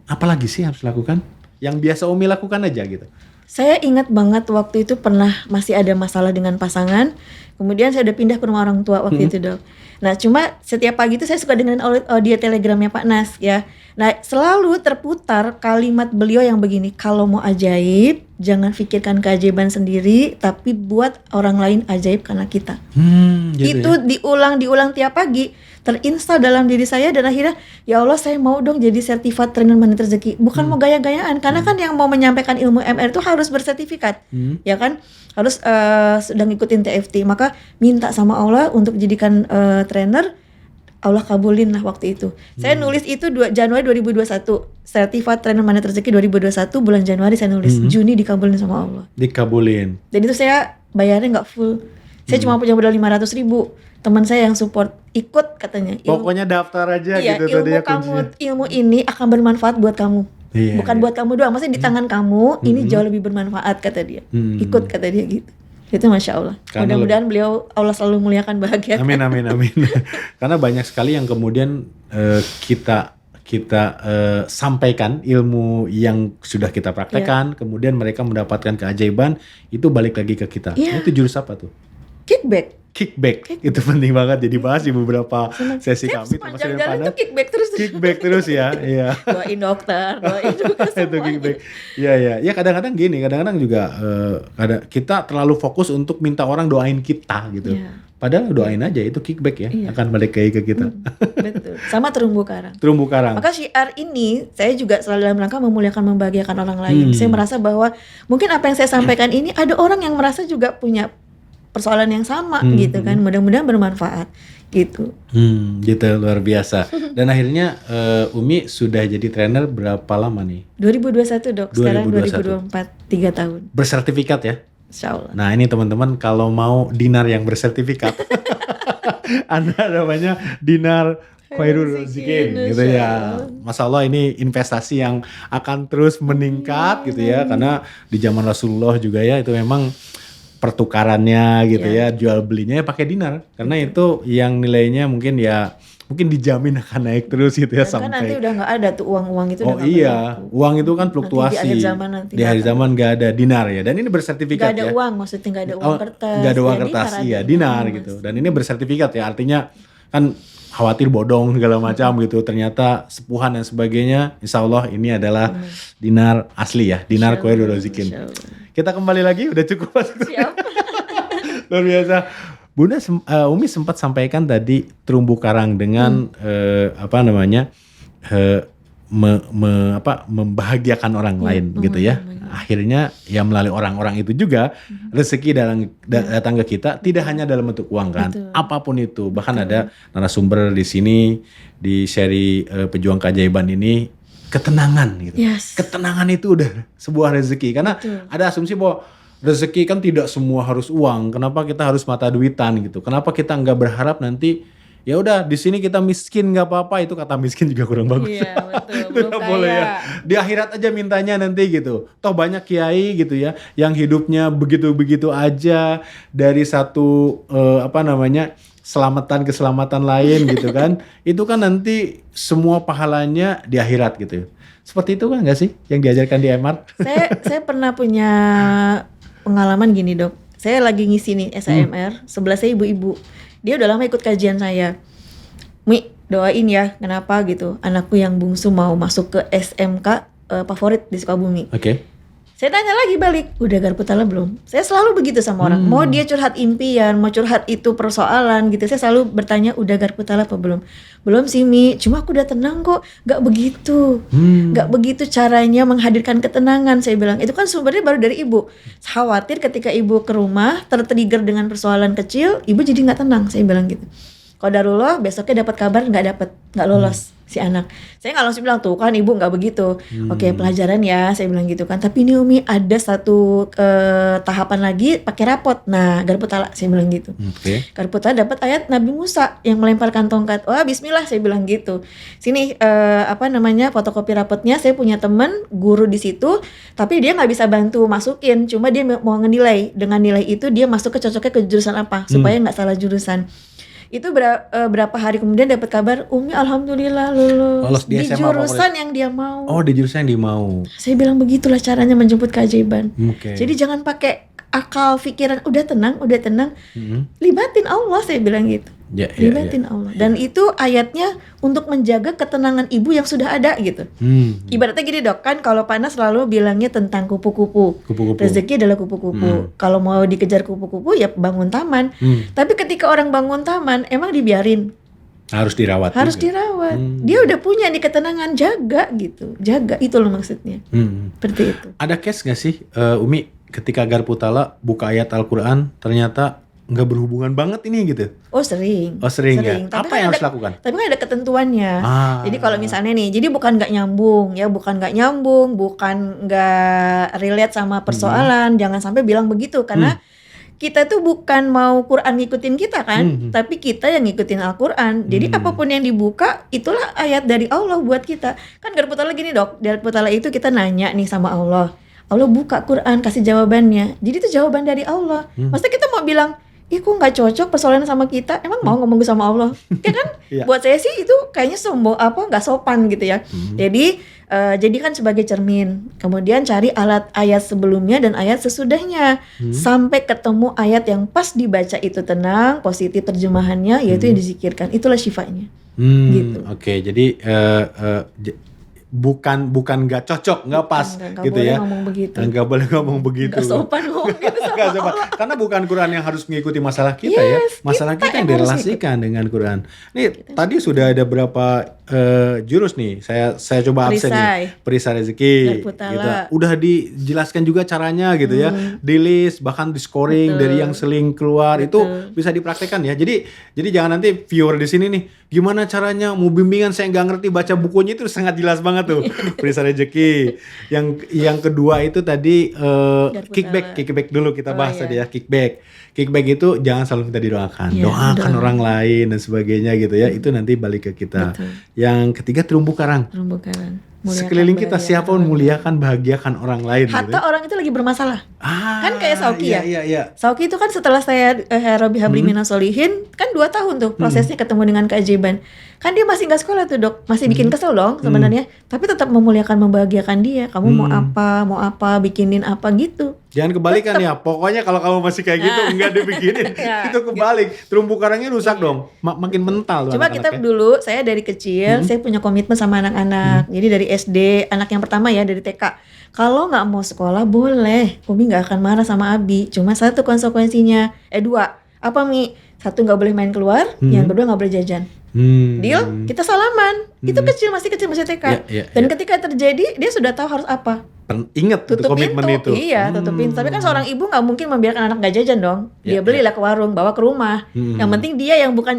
Apalagi sih harus lakukan? Yang biasa Umi lakukan aja gitu. Saya ingat banget waktu itu pernah masih ada masalah dengan pasangan. Kemudian saya udah pindah ke rumah orang tua waktu itu dok. Nah cuma setiap pagi itu saya suka dengerin audio telegramnya Pak Nas ya. Nah selalu terputar kalimat beliau yang begini. Kalau mau ajaib jangan pikirkan keajaiban sendiri, tapi buat orang lain ajaib karena kita. Gitu itu ya? diulang tiap pagi. Terinstal dalam diri saya dan akhirnya ya Allah saya mau dong jadi sertifikat trainer Magnet Rezeki. Bukan mau gaya-gayaan karena kan yang mau menyampaikan ilmu MR itu harus bersertifikat. Ya kan? Harus sedang ngikutin TFT. Maka minta sama Allah untuk jadikan trainer. Allah kabulin lah waktu itu. Saya nulis itu Januari 2021. Sertifikat trainer Magnet Rezeki 2021 bulan Januari saya nulis. Juni dikabulin sama Allah. Dikabulin. Dan itu saya bayarnya nggak full. Saya cuma punya modal 500.000. Teman saya yang support ikut katanya. Pokoknya daftar aja iya, gitu. Ilmu ini akan bermanfaat buat kamu. Bukan buat kamu doang. Maksudnya di tangan kamu ini jauh lebih bermanfaat kata dia. Ikut kata dia gitu. Itu Masya Allah. Mudah-mudahan beliau Allah selalu muliakan bahagia. Amin. Karena banyak sekali yang kemudian kita sampaikan ilmu yang sudah kita praktekkan, kemudian mereka mendapatkan keajaiban, itu balik lagi ke kita. Itu jurus apa tuh? Kickback. Itu penting banget jadi bahas di beberapa sesi kami termasuk jalan itu kickback terus ya. Iya. Doain dokter itu kickback. Iya. Ya kadang-kadang gini, kadang-kadang juga kita terlalu fokus untuk minta orang doain kita gitu. Padahal doain aja itu kickback ya, akan balik lagi ke kita. Betul. Sama terumbu karang. Maka syiar ini saya juga selalu dalam rangka memuliakan, membahagiakan orang lain. Saya merasa bahwa mungkin apa yang saya sampaikan ini ada orang yang merasa juga punya persoalan yang sama gitu kan. Mudah-mudahan bermanfaat gitu. Gitu luar biasa. Dan akhirnya Umi sudah jadi trainer berapa lama nih? 2021 dok. Sekarang 2024 3 tahun. Bersertifikat ya? Insyaallah. Nah ini teman-teman kalau mau dinar yang bersertifikat, Anda namanya Dinar Khairul Rezeki gitu ya. Masya Allah ini investasi yang akan terus meningkat gitu ya. Karena di zaman Rasulullah juga ya itu memang pertukarannya gitu ya, jual belinya ya pakai dinar. Karena itu yang nilainya mungkin dijamin akan naik terus gitu ya sampai. Kan nanti udah nggak ada tuh uang itu. Oh iya, uang itu kan fluktuasi. Di akhir zaman nggak ada dinar ya. Dan ini bersertifikat ya. Nggak ada uang, maksudnya nggak ada uang kertas. Nggak ada uang kertas, iya dinar gitu. Dan ini bersertifikat ya, artinya kan khawatir bodong segala macam gitu. Ternyata sepuhan dan sebagainya, insya Allah ini adalah dinar asli ya, dinar Khairul Rezeki. Kita kembali lagi, udah cukup. Siap. Luar biasa. Bunda, Umi sempat sampaikan tadi terumbu karang dengan membahagiakan orang lain gitu ya. Akhirnya ya melalui orang-orang itu juga rezeki datang ke kita, tidak hanya dalam bentuk uang kan. Betul. Apapun itu. Bahkan ada narasumber di sini di seri Pejuang Keajaiban ini, ketenangan gitu. Yes. Ketenangan itu udah sebuah rezeki. Karena ada asumsi bahwa rezeki kan tidak semua harus uang. Kenapa kita harus mata duitan gitu? Kenapa kita nggak berharap nanti ya udah di sini kita miskin nggak apa-apa, itu kata miskin juga kurang bagus. Iya, betul. Itu Belum nggak boleh ya. kaya. Di akhirat aja mintanya nanti gitu. Toh banyak kiai gitu ya yang hidupnya begitu-begitu aja dari satu keselamatan lain gitu kan. Itu kan nanti semua pahalanya di akhirat gitu. Seperti itu kan nggak sih yang diajarkan di MR? Saya pernah punya pengalaman gini, Dok. Saya lagi ngisi nih SAMR, sebelah saya ibu-ibu. Dia udah lama ikut kajian saya. Mi, doain ya, kenapa gitu. Anakku yang bungsu mau masuk ke SMK favorit di Sukabumi. Oke. Saya tanya lagi balik, udah garpu tala belum? Saya selalu begitu sama orang. Mau dia curhat impian, mau curhat itu persoalan gitu. Saya selalu bertanya, udah garpu tala apa belum? Belum sih Mi, cuma aku udah tenang kok. Gak begitu. Gak begitu caranya menghadirkan ketenangan. Saya bilang, itu kan sumbernya baru dari ibu. Khawatir ketika ibu ke rumah, tertrigger dengan persoalan kecil, ibu jadi gak tenang. Saya bilang gitu. Qadarullah besoknya dapat kabar nggak lolos si anak. Saya nggak langsung bilang tuh kan ibu nggak begitu. Oke, pelajaran ya, saya bilang gitu kan. Tapi ini Umi ada satu tahapan lagi pakai rapot. Nah, garpu tala saya bilang gitu. Garpu tala dapat ayat Nabi Musa yang melemparkan tongkat. Wah, bismillah saya bilang gitu. Sini fotokopi rapotnya, saya punya teman guru di situ, tapi dia nggak bisa bantu masukin. Cuma dia mau ngenilai. Dengan nilai itu dia masuk cocoknya ke jurusan apa supaya nggak salah jurusan. Itu berapa hari kemudian dapat kabar, Umi alhamdulillah lulus di jurusan yang dia mau. Oh, di jurusan yang dia mau. Saya bilang begitulah caranya menjemput keajaiban. Okay. Jadi jangan pakai akal pikiran, udah tenang, libatin Allah, saya bilang gitu. Libatin Allah. Dan itu ayatnya untuk menjaga ketenangan ibu yang sudah ada gitu. Ibaratnya gini Dok, kan kalau panas selalu bilangnya tentang kupu-kupu. Rezeki adalah kupu-kupu. Kalau mau dikejar kupu-kupu ya bangun taman. Tapi ketika orang bangun taman emang dibiarin? Harus dirawat. Dia udah punya nih ketenangan, jaga gitu. Jaga, itu loh maksudnya. Seperti itu. Ada case gak sih Umi ketika garpu tala buka ayat Al-Quran ternyata nggak berhubungan banget ini gitu? Oh sering ya? Tapi apa yang harus lakukan? Tapi kan ada ketentuannya. Jadi kalau misalnya nih, jadi bukan nggak nyambung, bukan nggak relate sama persoalan, jangan sampai bilang begitu karena kita tuh bukan mau Quran ngikutin kita kan, tapi kita yang ngikutin Al-Quran. Jadi apapun yang dibuka itulah ayat dari Allah buat kita. Kan garpu tala gini Dok, garpu tala itu kita nanya nih sama Allah. Allah buka Quran kasih jawabannya. Jadi itu jawaban dari Allah. Maksudnya kita mau bilang, ih kok nggak cocok persoalan sama kita, emang mau ngomong sama Allah? Ya kan? Buat saya sih itu kayaknya nggak sopan gitu ya. Jadi jadikan sebagai cermin. Kemudian cari ayat sebelumnya dan ayat sesudahnya sampai ketemu ayat yang pas dibaca itu tenang, positif terjemahannya, yaitu yang dizikirkan. Itulah syifanya. Gitu. Oke, jadi bukan nggak cocok, nggak pas gitu ya. Nggak boleh ngomong begitu. Nggak sopan ngomong gitu sama Allah. Karena bukan Quran yang harus mengikuti masalah kita ya. Masalah kita yang direlasikan dengan Quran. Nih tadi sudah ada berapa jurus nih. Saya coba absen nih. Perisai rezeki. Gitu. Udah dijelaskan juga caranya gitu ya. Di list bahkan di scoring dari yang seling keluar itu bisa dipraktekkan ya. Jadi jangan nanti viewer di sini nih, gimana caranya mau bimbingan saya nggak ngerti, baca bukunya itu sangat jelas banget tuh. Perisai rezeki. Yang kedua itu tadi kickback dulu kita bahas tadi ya, kickback itu jangan selalu minta didoakan, doakan orang lain dan sebagainya gitu ya. Itu nanti balik ke kita. Yang ketiga terumbu karang. Sekeliling kita siapapun muliakan, bahagiakan orang lain. Hatta gitu. Orang itu lagi bermasalah. Kan kayak Sauki iya. Sauki itu kan setelah saya Robi Habli Minas Solihin kan 2 tahun tuh prosesnya ketemu dengan keajaiban. Kan dia masih nggak sekolah tuh Dok, masih bikin kesel dong sebenarnya. Tapi tetap memuliakan, membahagiakan dia. Kamu mau apa, bikinin apa gitu. Jangan kebalikan ya. Pokoknya kalau kamu masih kayak gitu enggak dibikinin. Itu kebalik. Terumbu karangnya rusak dong. Makin mental tuh. Coba kita dulu, saya dari kecil saya punya komitmen sama anak-anak. Jadi dari SD, anak yang pertama ya dari TK. Kalau nggak mau sekolah boleh, Umi nggak akan marah sama Abi. Cuma satu konsekuensinya, 2. Apa Mi? 1 nggak boleh main keluar, yang kedua nggak boleh jajan. Deal? Kita salaman. Itu masih kecil masih TK. Dan ketika terjadi dia sudah tahu harus apa. Ingat tutup komitmen pintu. itu. Iya, tutup pintu. Tapi kan seorang ibu nggak mungkin membiarkan anak nggak jajan dong. Dia belilah ke warung, bawa ke rumah. Yang penting dia yang bukan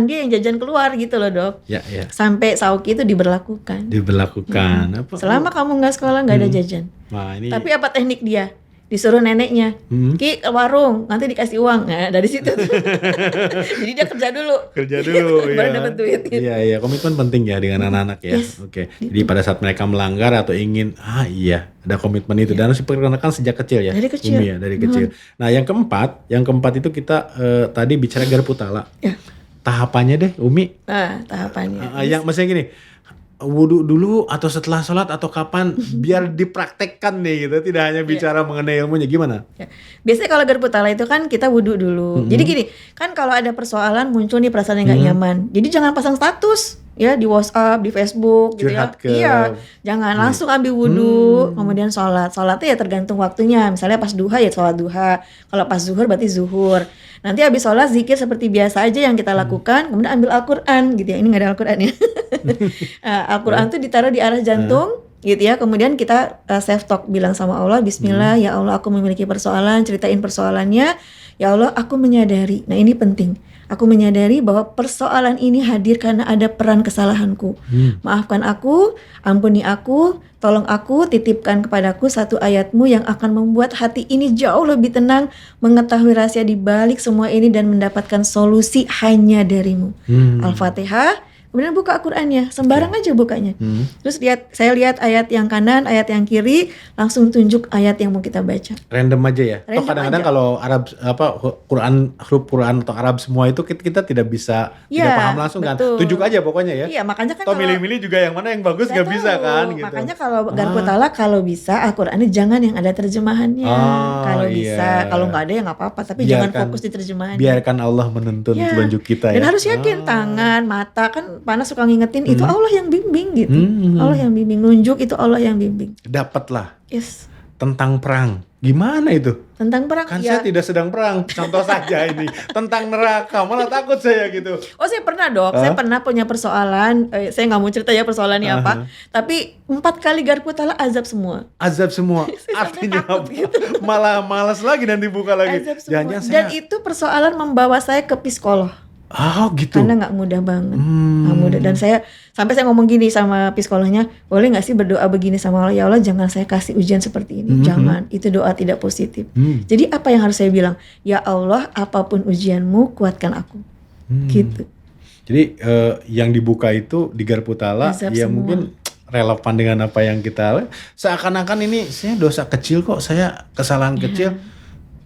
dia yang jajan keluar gitu loh Dok. Sampai Sauki itu diberlakukan. Apa? Selama kamu nggak sekolah nggak ada jajan. Nah, ini... Tapi apa teknik dia? disuruh neneknya, Ki ke warung, nanti dikasih uang. Nah, dari situ tuh. Jadi dia kerja dulu. Baru dapat duit. Iya, komitmen penting ya dengan anak-anak ya. Yes. Oke. Jadi pada saat mereka melanggar atau ingin, ada komitmen itu dan harus diperkenalkan sejak kecil ya. Dari kecil. Umi ya, dari kecil. Nah, yang keempat itu kita tadi bicara garpu tala. Ya. Tahapannya deh, Umi. Nah, tahapannya. Yang maksudnya gini, wudhu dulu atau setelah sholat atau kapan biar dipraktekkan nih gitu, tidak hanya bicara mengenai ilmunya, gimana? Ya. Biasanya kalau garpu tala itu kan kita wudhu dulu. Jadi gini, kan kalau ada persoalan muncul nih perasaan yang gak nyaman, jadi jangan pasang status ya di WhatsApp, di Facebook gitu ya. Iya, jangan langsung ambil wudhu, kemudian sholat. Sholatnya ya tergantung waktunya. Misalnya pas duha ya sholat duha. Kalau pas zuhur berarti zuhur. Nanti habis sholat zikir seperti biasa aja yang kita lakukan, kemudian ambil Al-Quran gitu ya. Ini nggak ada Al-Quran ya. Al-Quran tuh ditaruh di arah jantung gitu ya. Kemudian kita self talk bilang sama Allah, Bismillah, ya Allah aku memiliki persoalan, ceritain persoalannya. Ya Allah aku menyadari. Nah ini penting. Aku menyadari bahwa persoalan ini hadir karena ada peran kesalahanku. Maafkan aku, ampuni aku, tolong aku, titipkan kepadaku satu ayatmu yang akan membuat hati ini jauh lebih tenang, mengetahui rahasia di balik semua ini dan mendapatkan solusi hanya darimu. Al-Fatihah. Kemudian buka Al-Qurannya, sembarang aja bukanya. Terus saya lihat ayat yang kanan, ayat yang kiri, langsung tunjuk ayat yang mau kita baca. Random aja ya. Toh kadang-kadang kalau Arab huruf Quran atau Arab semua itu kita tidak bisa tidak paham langsung betul. Kan. Tunjuk aja pokoknya ya. Iya, makanya kan toh milih-milih juga yang mana yang bagus nggak bisa kan gitu. Makanya kalau garpu tala kalau bisa Al-Qurannya jangan yang ada terjemahannya. Kalau bisa, kalau nggak ada ya nggak apa-apa, tapi jangan fokus di terjemahannya. Biarkan Allah menuntun petunjuk kita ya. Dan harus yakin tangan, mata kan Panas suka ngingetin itu Allah yang bimbing gitu. Allah yang bimbing, nunjuk itu Allah yang bimbing. Dapatlah. Yes. Tentang perang. Gimana itu? Tentang perang kan saya tidak sedang perang. Contoh saja ini. Tentang neraka. Malah takut saya gitu. Oh saya pernah dok. Saya pernah punya persoalan. Saya gak mau cerita ya persoalannya apa. Tapi 4 kali garpu tala azab semua. Azab semua. Artinya apa? Gitu. Malah malas lagi dan dibuka lagi. Jangan-jangan Dan itu persoalan membawa saya ke psikolog. Oh gitu. Karena nggak mudah banget, nggak mudah. Dan saya ngomong gini sama psikolognya, boleh nggak sih berdoa begini sama Allah, ya Allah jangan saya kasih ujian seperti ini, jangan. Itu doa tidak positif. Jadi apa yang harus saya bilang? Ya Allah, apapun ujianmu, kuatkan aku. Gitu. Jadi yang dibuka itu di garpu tala, ya semua. Mungkin relevan dengan apa yang kita seakan-akan ini saya dosa kecil kok, saya kesalahan kecil.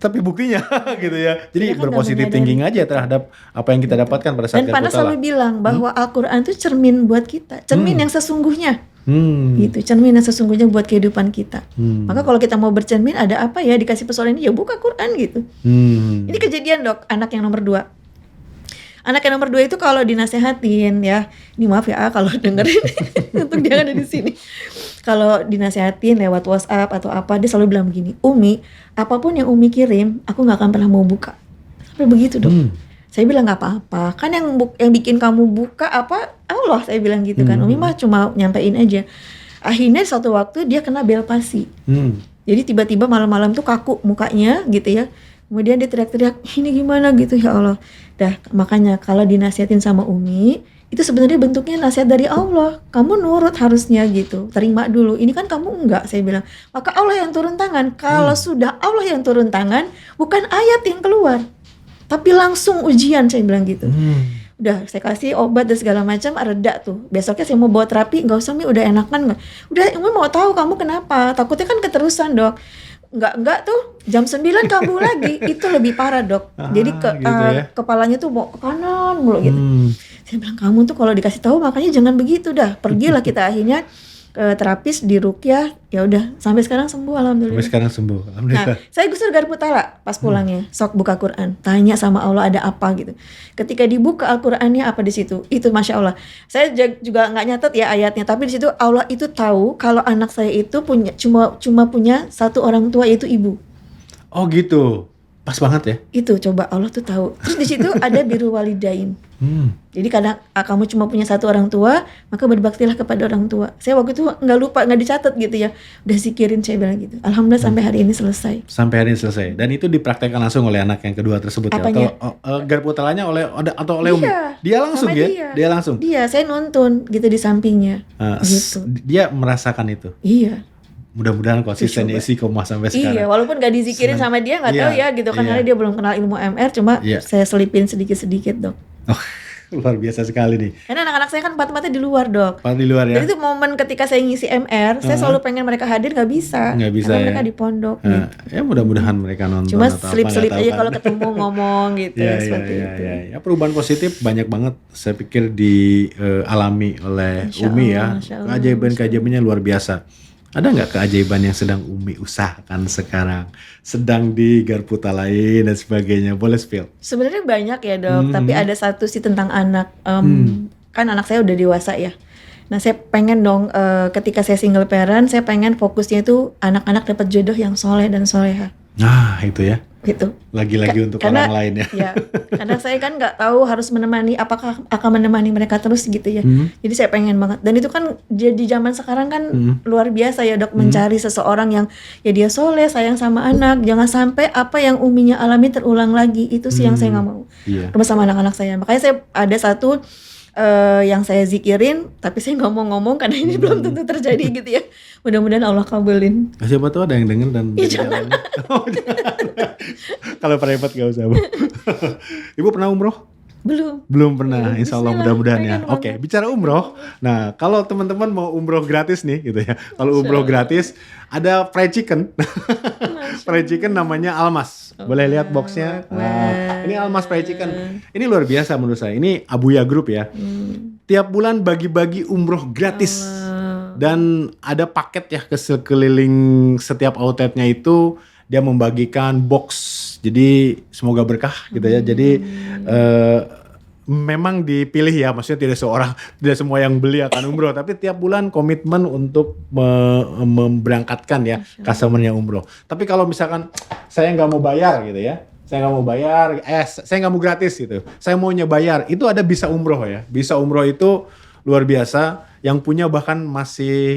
Tapi buktinya gitu ya. Jadi kan berpositif thinking aja terhadap apa yang kita dapatkan pada saat garpu tala. Dan Panas selalu bilang bahwa Al-Quran itu cermin buat kita. Cermin yang sesungguhnya. Gitu. Cermin yang sesungguhnya buat kehidupan kita. Maka kalau kita mau bercermin ada apa ya dikasih persoalan ini, ya buka Quran gitu. Ini kejadian dok, anak yang nomor 2. Anak yang nomor 2 itu kalau dinasehatin ya, ini maaf ya kalau dengerin, untuk dia ada di sini. Kalau dinasehatin lewat WhatsApp atau apa, dia selalu bilang begini, Umi, apapun yang Umi kirim, aku nggak akan pernah mau buka. Sampai begitu dong. Saya bilang nggak apa-apa, kan yang bikin kamu buka apa Allah, saya bilang gitu kan. Umi mah cuma nyampein aja. Akhirnya suatu waktu dia kena belpasi. Jadi tiba-tiba malam-malam tuh kaku mukanya gitu ya. Kemudian dia teriak-teriak, ini gimana gitu ya Allah. Dah makanya kalau dinasihatin sama Umi, itu sebenarnya bentuknya nasihat dari Allah. Kamu nurut harusnya gitu. Terima dulu. Ini kan kamu enggak, saya bilang. Maka Allah yang turun tangan. Kalau sudah Allah yang turun tangan, bukan ayat yang keluar. Tapi langsung ujian, saya bilang gitu. Udah saya kasih obat dan segala macam, reda tuh. Besoknya saya mau bawa terapi, enggak usah Mi, udah enakan enggak? Udah, Umi mau tahu kamu kenapa? Takutnya kan keterusan dok. Enggak tuh jam 9 kambuh lagi. Itu lebih parah dok. Jadi gitu ya? Kepalanya tuh mau ke kanan mulu gitu. Saya bilang kamu tuh kalau dikasih tahu makanya jangan begitu dah. Pergilah kita akhirnya ke terapis di ruqyah. Ya udah sampai sekarang sembuh alhamdulillah. Sampai sekarang sembuh alhamdulillah. Nah, saya gusur garpu tala pas pulangnya. Sok buka Quran, tanya sama Allah ada apa gitu. Ketika dibuka Al-Qur'annya apa di situ? Itu Masya Allah. Saya juga nggak nyatet ya ayatnya, tapi di situ Allah itu tahu kalau anak saya itu cuma punya satu orang tua yaitu ibu. Oh gitu. Pas banget ya. Itu coba Allah tuh tahu. Terus di situ ada biru walidain. Jadi kadang kamu cuma punya satu orang tua, maka berbaktilah kepada orang tua. Saya waktu itu nggak lupa, nggak dicatat gitu ya. Udah zikirin saya bilang gitu. Alhamdulillah sampai hari ini selesai. Sampai hari ini selesai. Dan itu dipraktekkan langsung oleh anak yang kedua tersebut. Apanya? Ya. Atau garpu talanya oleh Umi. Dia langsung ya? Dia langsung. Dia saya nonton gitu di sampingnya. Gitu. Dia merasakan itu. Iya. mudah-mudahan konsistennya istiqomah sampai sekarang. Iya, walaupun gak dizikirin sama dia nggak tahu ya gitu kan, karena dia belum kenal ilmu MR, cuma saya selipin sedikit-sedikit dok. Oh, luar biasa sekali nih. Karena anak-anak saya kan empatnya di luar dok. Di luar ya. Jadi itu momen ketika saya ngisi MR, saya selalu pengen mereka hadir, nggak bisa karena ya. Mereka di pondok. Gitu. Ya mudah-mudahan mereka nonton. Cuma atau selip-selip aja kan. kalau ketemu ngomong gitu seperti itu. Ya, perubahan positif banyak banget saya pikir dialami oleh Umi ya. Keajaiban-keajaibannya luar biasa. Ada nggak keajaiban yang sedang Umi usahakan sekarang? Sedang di garpu lain dan sebagainya. Boleh spill? Sebenarnya banyak ya dok, tapi ada satu sih tentang anak. Kan anak saya udah dewasa ya. Nah saya pengen dong ketika saya single parent, saya pengen fokusnya itu anak-anak dapat jodoh yang soleh dan soleha. Nah itu ya. Gitu. Lagi-lagi untuk karena, orang lain ya. Ya. Karena saya kan nggak tahu harus menemani, apakah akan menemani mereka terus gitu ya. Jadi saya pengen banget. Dan itu kan di zaman sekarang kan luar biasa ya dok, mencari seseorang yang ya dia soleh, sayang sama anak. Jangan sampai apa yang Uminya alami terulang lagi. Itu sih yang saya nggak mau. Bersama anak-anak saya. Makanya saya ada satu yang saya zikirin, tapi saya nggak mau ngomong karena ini belum tentu terjadi gitu ya. Mudah-mudahan Allah kabulin. Siapa tahu ada yang denger dan jangan. Kalau private gak usah Bu. Ibu pernah umroh? Belum pernah. Insya Allah mudah-mudahan ya. Oke, bicara umroh. Nah kalau teman-teman mau umroh gratis nih gitu ya. Kalau umroh gratis ada fried chicken. Fried chicken namanya Almas. Boleh lihat boxnya. Ini Almas fried chicken. Ini luar biasa menurut saya. Ini Abuya Group ya. Tiap bulan bagi-bagi umroh gratis. Dan ada paket ya ke sekeliling setiap outletnya itu dia membagikan box. Jadi semoga berkah gitu ya. Jadi memang dipilih ya, maksudnya tidak semua yang beli akan umroh, tapi tiap bulan komitmen untuk memberangkatkan ya customer-nya umroh. Tapi kalau misalkan saya nggak mau bayar gitu ya, saya nggak mau gratis gitu, saya maunya bayar, itu ada bisa umroh ya. Bisa umroh itu luar biasa. Yang punya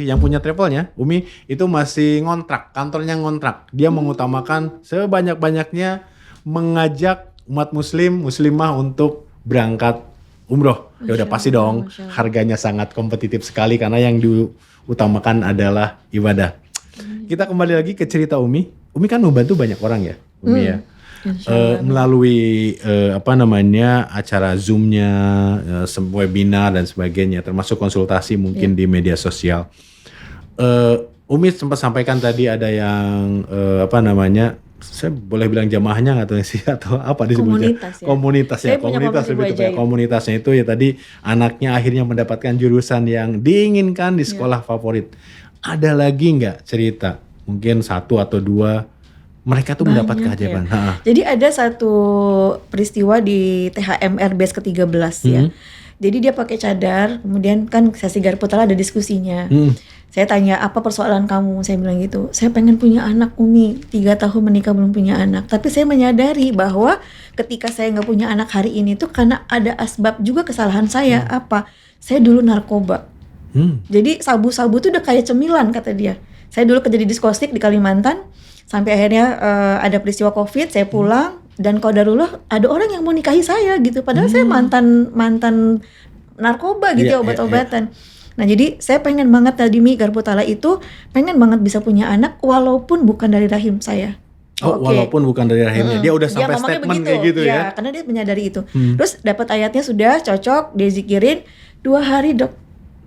yang punya travelnya, Umi itu masih ngontrak, kantornya ngontrak. Dia mengutamakan sebanyak-banyaknya mengajak umat muslimah untuk berangkat umroh. Ya udah pasti dong, harganya sangat kompetitif sekali karena yang diutamakan adalah ibadah. Kita kembali lagi ke cerita Umi. Umi kan membantu banyak orang ya, Umi ya. Melalui acara Zoom-nya, webinar dan sebagainya, termasuk konsultasi mungkin di media sosial. Umi sempat sampaikan tadi ada yang saya boleh bilang jamaahnya nggak tahu sih atau apa disebutnya? Komunitasnya itu ya tadi anaknya akhirnya mendapatkan jurusan yang diinginkan di sekolah favorit. Ada lagi nggak cerita? Mungkin satu atau dua. Mereka tuh mendapat keajaiban. Ya. Jadi ada satu peristiwa di THMR batch ke-13 ya. Jadi dia pakai cadar, kemudian kan sesi garpu ada diskusinya. Saya tanya, apa persoalan kamu? Saya bilang gitu, saya pengen punya anak Umi, 3 tahun menikah belum punya anak. Tapi saya menyadari bahwa ketika saya nggak punya anak hari ini tuh karena ada asbab juga kesalahan saya. Apa? Saya dulu narkoba. Jadi sabu-sabu tuh udah kayak cemilan kata dia. Saya dulu kerja di diskotik di Kalimantan. Sampai akhirnya ada peristiwa COVID, saya pulang dan qadarullah ada orang yang mau nikahi saya gitu. Padahal saya mantan narkoba gitu obat-obatan. Nah jadi saya pengen banget tadi garpu itu pengen banget bisa punya anak walaupun bukan dari rahim saya. Walaupun bukan dari rahimnya, dia udah sampai statement kayak gitu ya. Karena dia menyadari itu. Terus dapat ayatnya sudah cocok, dia zikirin 2 hari dok.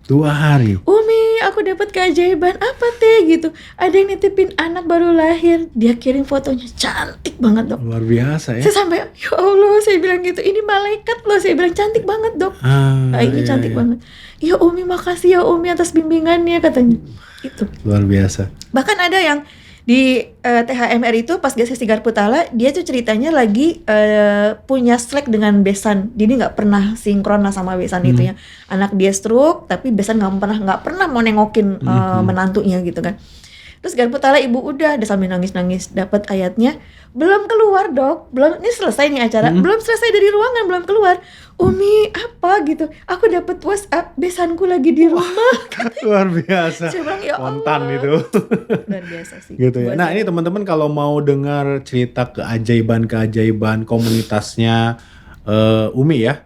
2 hari. Umi, aku dapat keajaiban apa teh gitu. Ada yang nitipin anak baru lahir, dia kirim fotonya cantik banget dok. Luar biasa ya. Saya sampai ya Allah, saya bilang gitu, ini malaikat loh. Saya bilang cantik banget dok. Ini cantik banget. Ya Umi, makasih ya Umi atas bimbingannya katanya. Itu. Luar biasa. Bahkan ada yang di THMR itu pas sesi garpu dia tuh ceritanya lagi punya Slack dengan besan. Jadi nggak pernah sinkron lah sama besan itu ya. Anak dia stroke tapi besan nggak pernah mau nengokin menantunya gitu kan. Terus garpu ibu udah sambil nangis-nangis dapat ayatnya, belum keluar dok, belum, ini selesai nih acara, belum selesai dari ruangan, belum keluar. Umi apa gitu, aku dapat WhatsApp besanku lagi di rumah. Luar biasa. Saya bilang, ya spontan Allah. itu. Luar biasa sih. Gitu ya. Nah ini teman-teman kalau mau dengar cerita keajaiban komunitasnya Umi ya,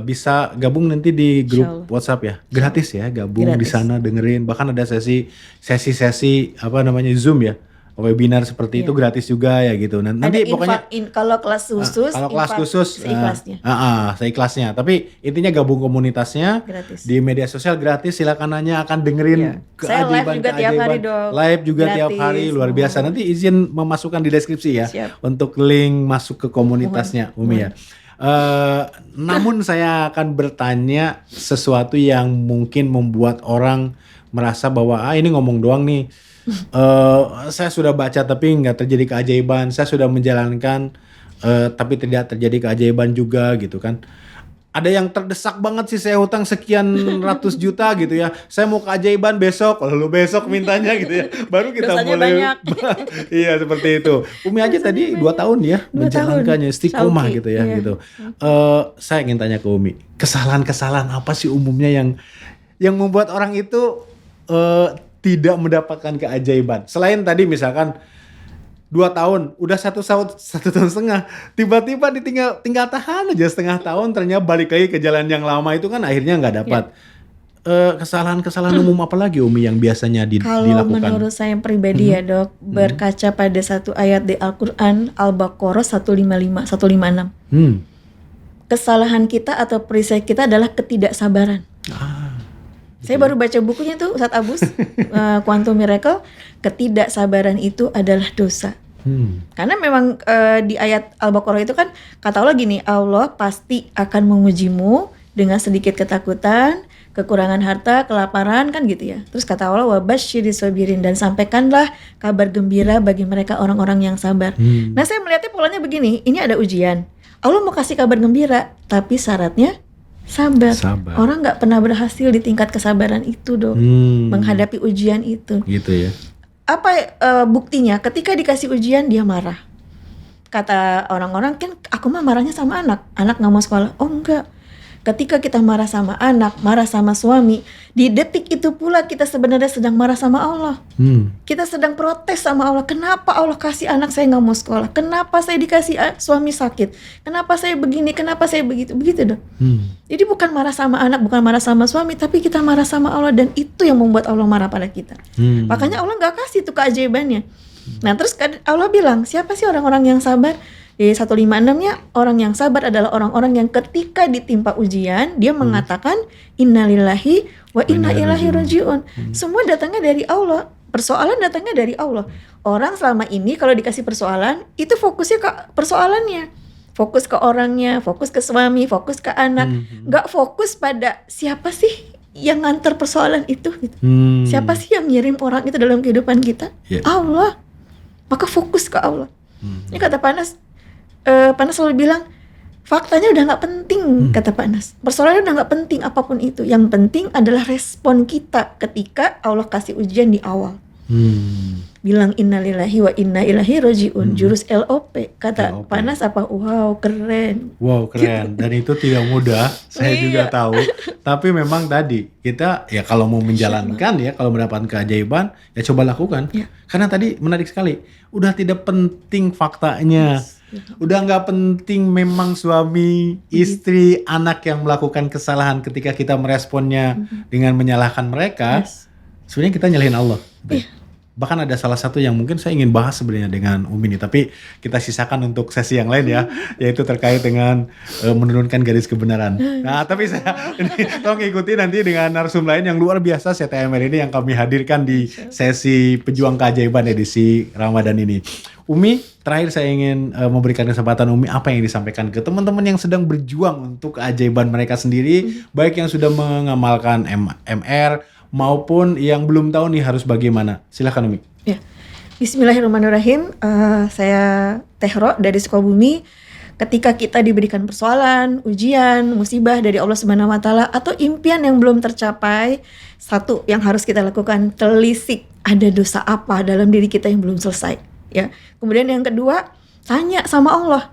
bisa gabung nanti di grup Insyaallah. WhatsApp ya, gratis ya, gabung di Gratis. sana dengerin. Bahkan ada sesi apa namanya Zoom ya, webinar seperti itu gratis juga ya gitu. Nanti Ada pokoknya kalau kelas khusus, kalau kelas infak khusus seikhlasnya. seikhlasnya. Tapi intinya gabung komunitasnya Gratis. di media sosial gratis. Silakan nanya, akan dengerin Iya. Saya live juga tiap hari, Dok. Live juga tiap Gratis. hari, luar biasa. Nanti izin memasukkan di deskripsi ya Siap. untuk link masuk ke komunitasnya Umi ya. Namun saya akan bertanya sesuatu yang mungkin membuat orang merasa bahwa ini ngomong doang nih. Saya sudah baca tapi nggak terjadi keajaiban. Saya sudah menjalankan tapi tidak terjadi keajaiban juga gitu kan. Ada yang terdesak banget sih, saya hutang sekian ratus juta gitu ya. Saya mau keajaiban besok, lalu besok mintanya gitu ya. Baru kita Dosanya mulai. banyak. Iya seperti itu. Umi aja tadi 2 tahun ya 2 menjalankannya tahun. istiqomah Syauqi, gitu ya iya. gitu. Saya ingin tanya ke Umi, kesalahan-kesalahan apa sih umumnya yang membuat orang itu tidak mendapatkan keajaiban? Selain tadi misalkan 2 tahun, udah 1 tahun setengah, tiba-tiba tinggal tahan aja setengah tahun, ternyata balik lagi ke jalan yang lama itu kan akhirnya nggak dapat. Kesalahan-kesalahan umum apa lagi Umi yang biasanya Kalau dilakukan? menurut saya pribadi ya Dok, berkaca pada satu ayat di Al-Quran, Al-Baqarah 155, 156. Kesalahan kita atau perisai kita adalah ketidaksabaran. Saya baru baca bukunya tuh Ustadz Abus, Quantum Miracle, ketidaksabaran itu adalah dosa. Karena memang di ayat Al-Baqarah itu kan kata Allah gini, Allah pasti akan mengujimu dengan sedikit ketakutan, kekurangan harta, kelaparan kan gitu ya. Terus kata Allah wabasyiris sabirin, dan sampaikanlah kabar gembira bagi mereka orang-orang yang sabar. Nah saya melihatnya polanya begini, ini ada ujian. Allah mau kasih kabar gembira, tapi syaratnya sabar. Orang nggak pernah berhasil di tingkat kesabaran itu Dok, menghadapi ujian itu. Gitu ya. Apa buktinya? Ketika dikasih ujian dia marah. Kata orang-orang kan aku mah marahnya sama anak nggak mau sekolah. Oh enggak. Ketika kita marah sama anak, marah sama suami, di detik itu pula kita sebenarnya sedang marah sama Allah. Kita sedang protes sama Allah. Kenapa Allah kasih anak saya nggak mau sekolah? Kenapa saya dikasih suami sakit? Kenapa saya begini? Kenapa saya begitu? Begitu dong. Jadi bukan marah sama anak, bukan marah sama suami, tapi kita marah sama Allah, dan itu yang membuat Allah marah pada kita. Makanya Allah nggak kasih itu keajaibannya. Nah terus Allah bilang, siapa sih orang-orang yang sabar? Di 156-nya, orang yang sabar adalah orang-orang yang ketika ditimpa ujian, dia mengatakan innalillahi wa inna ilaihi rajiun. Semua datangnya dari Allah. Persoalan datangnya dari Allah. Orang selama ini kalau dikasih persoalan, itu fokusnya ke persoalannya. Fokus ke orangnya, fokus ke suami, fokus ke anak. Nggak fokus pada siapa sih yang nganter persoalan itu gitu. Siapa sih yang ngirim orang itu dalam kehidupan kita? Allah. Maka fokus ke Allah. Ini kata Panas selalu bilang, faktanya udah nggak penting, kata Panas. Persoalannya udah nggak penting apapun itu. Yang penting adalah respon kita ketika Allah kasih ujian di awal. Bilang innalillahi wa inna ilaihi rajiun. Jurus LOP. Kata LOP. Panas apa? Wow, keren. Wow, keren. Dan itu tidak mudah, saya juga tahu. Tapi memang tadi kita ya kalau mau menjalankan ya, kalau mendapatkan keajaiban ya coba lakukan. Karena tadi menarik sekali. Udah tidak penting faktanya. Udah nggak penting memang suami, istri, anak yang melakukan kesalahan ketika kita meresponnya dengan menyalahkan mereka. Sebenarnya kita nyalahin Allah. Bahkan ada salah satu yang mungkin saya ingin bahas sebenarnya dengan Umi ini, tapi kita sisakan untuk sesi yang lain ya, yaitu terkait dengan menurunkan garis kebenaran. Nah, tapi saya ini tolong ikuti nanti dengan narasumber lain yang luar biasa CTMR ini yang kami hadirkan di sesi Pejuang Keajaiban edisi Ramadan ini. Umi, terakhir saya ingin memberikan kesempatan Umi apa yang disampaikan ke teman-teman yang sedang berjuang untuk keajaiban mereka sendiri, baik yang sudah mengamalkan MR maupun yang belum tahu nih harus bagaimana. Silakan Umi. Ya. Bismillahirrahmanirrahim. Saya Tehro dari Sukabumi. Ketika kita diberikan persoalan, ujian, musibah dari Allah Subhanahu wa taala atau impian yang belum tercapai, satu yang harus kita lakukan, telisik ada dosa apa dalam diri kita yang belum selesai, ya. Kemudian yang kedua, tanya sama Allah.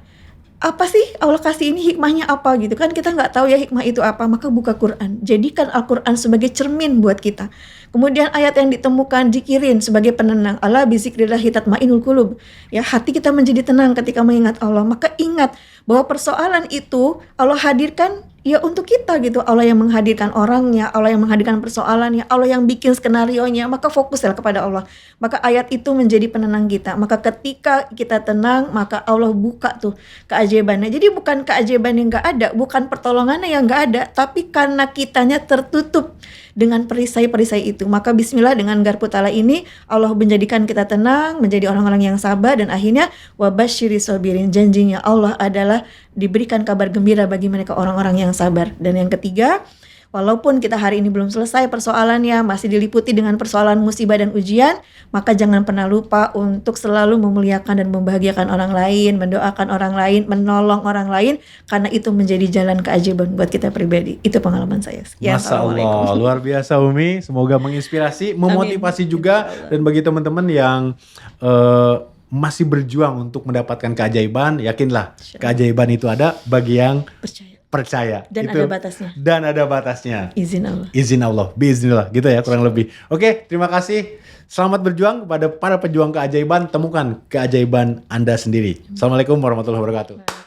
Apa sih Allah kasih ini, hikmahnya apa gitu kan, kita nggak tahu ya hikmah itu apa, maka buka Quran, jadikan Al-Quran sebagai cermin buat kita. Kemudian ayat yang ditemukan zikirin sebagai penenang. Ala bizikrillahi tatmainul qulub, ya, hati kita menjadi tenang ketika mengingat Allah. Maka ingat bahwa persoalan itu Allah hadirkan ya untuk kita gitu. Allah yang menghadirkan orangnya, Allah yang menghadirkan persoalannya, Allah yang bikin skenarionya, maka fokuslah kepada Allah. Maka ayat itu menjadi penenang kita. Maka ketika kita tenang, maka Allah buka tuh keajaibannya. Jadi bukan keajaiban yang gak ada, bukan pertolongannya yang gak ada, tapi karena kitanya tertutup dengan perisai-perisai itu. Maka bismillah, dengan garpu tala ini Allah menjadikan kita tenang, menjadi orang-orang yang sabar, dan akhirnya wabasyiri sabirin, janjinya Allah adalah diberikan kabar gembira bagi mereka orang-orang yang sabar. Dan yang ketiga, walaupun kita hari ini belum selesai persoalannya, masih diliputi dengan persoalan musibah dan ujian, maka jangan pernah lupa untuk selalu memuliakan dan membahagiakan orang lain, mendoakan orang lain, menolong orang lain, karena itu menjadi jalan keajaiban buat kita pribadi. Itu pengalaman saya. Ya, Masya Allah, luar biasa Umi. Semoga menginspirasi, memotivasi juga. Dan bagi teman-teman yang masih berjuang untuk mendapatkan keajaiban, yakinlah keajaiban itu ada bagi yang percaya. Dan itu, ada batasnya. Dan ada batasnya. Izin Allah. Izin Allah, biiznillah, gitu ya kurang lebih. Oke, terima kasih. Selamat berjuang kepada para pejuang keajaiban. Temukan keajaiban Anda sendiri. Assalamualaikum warahmatullahi wabarakatuh.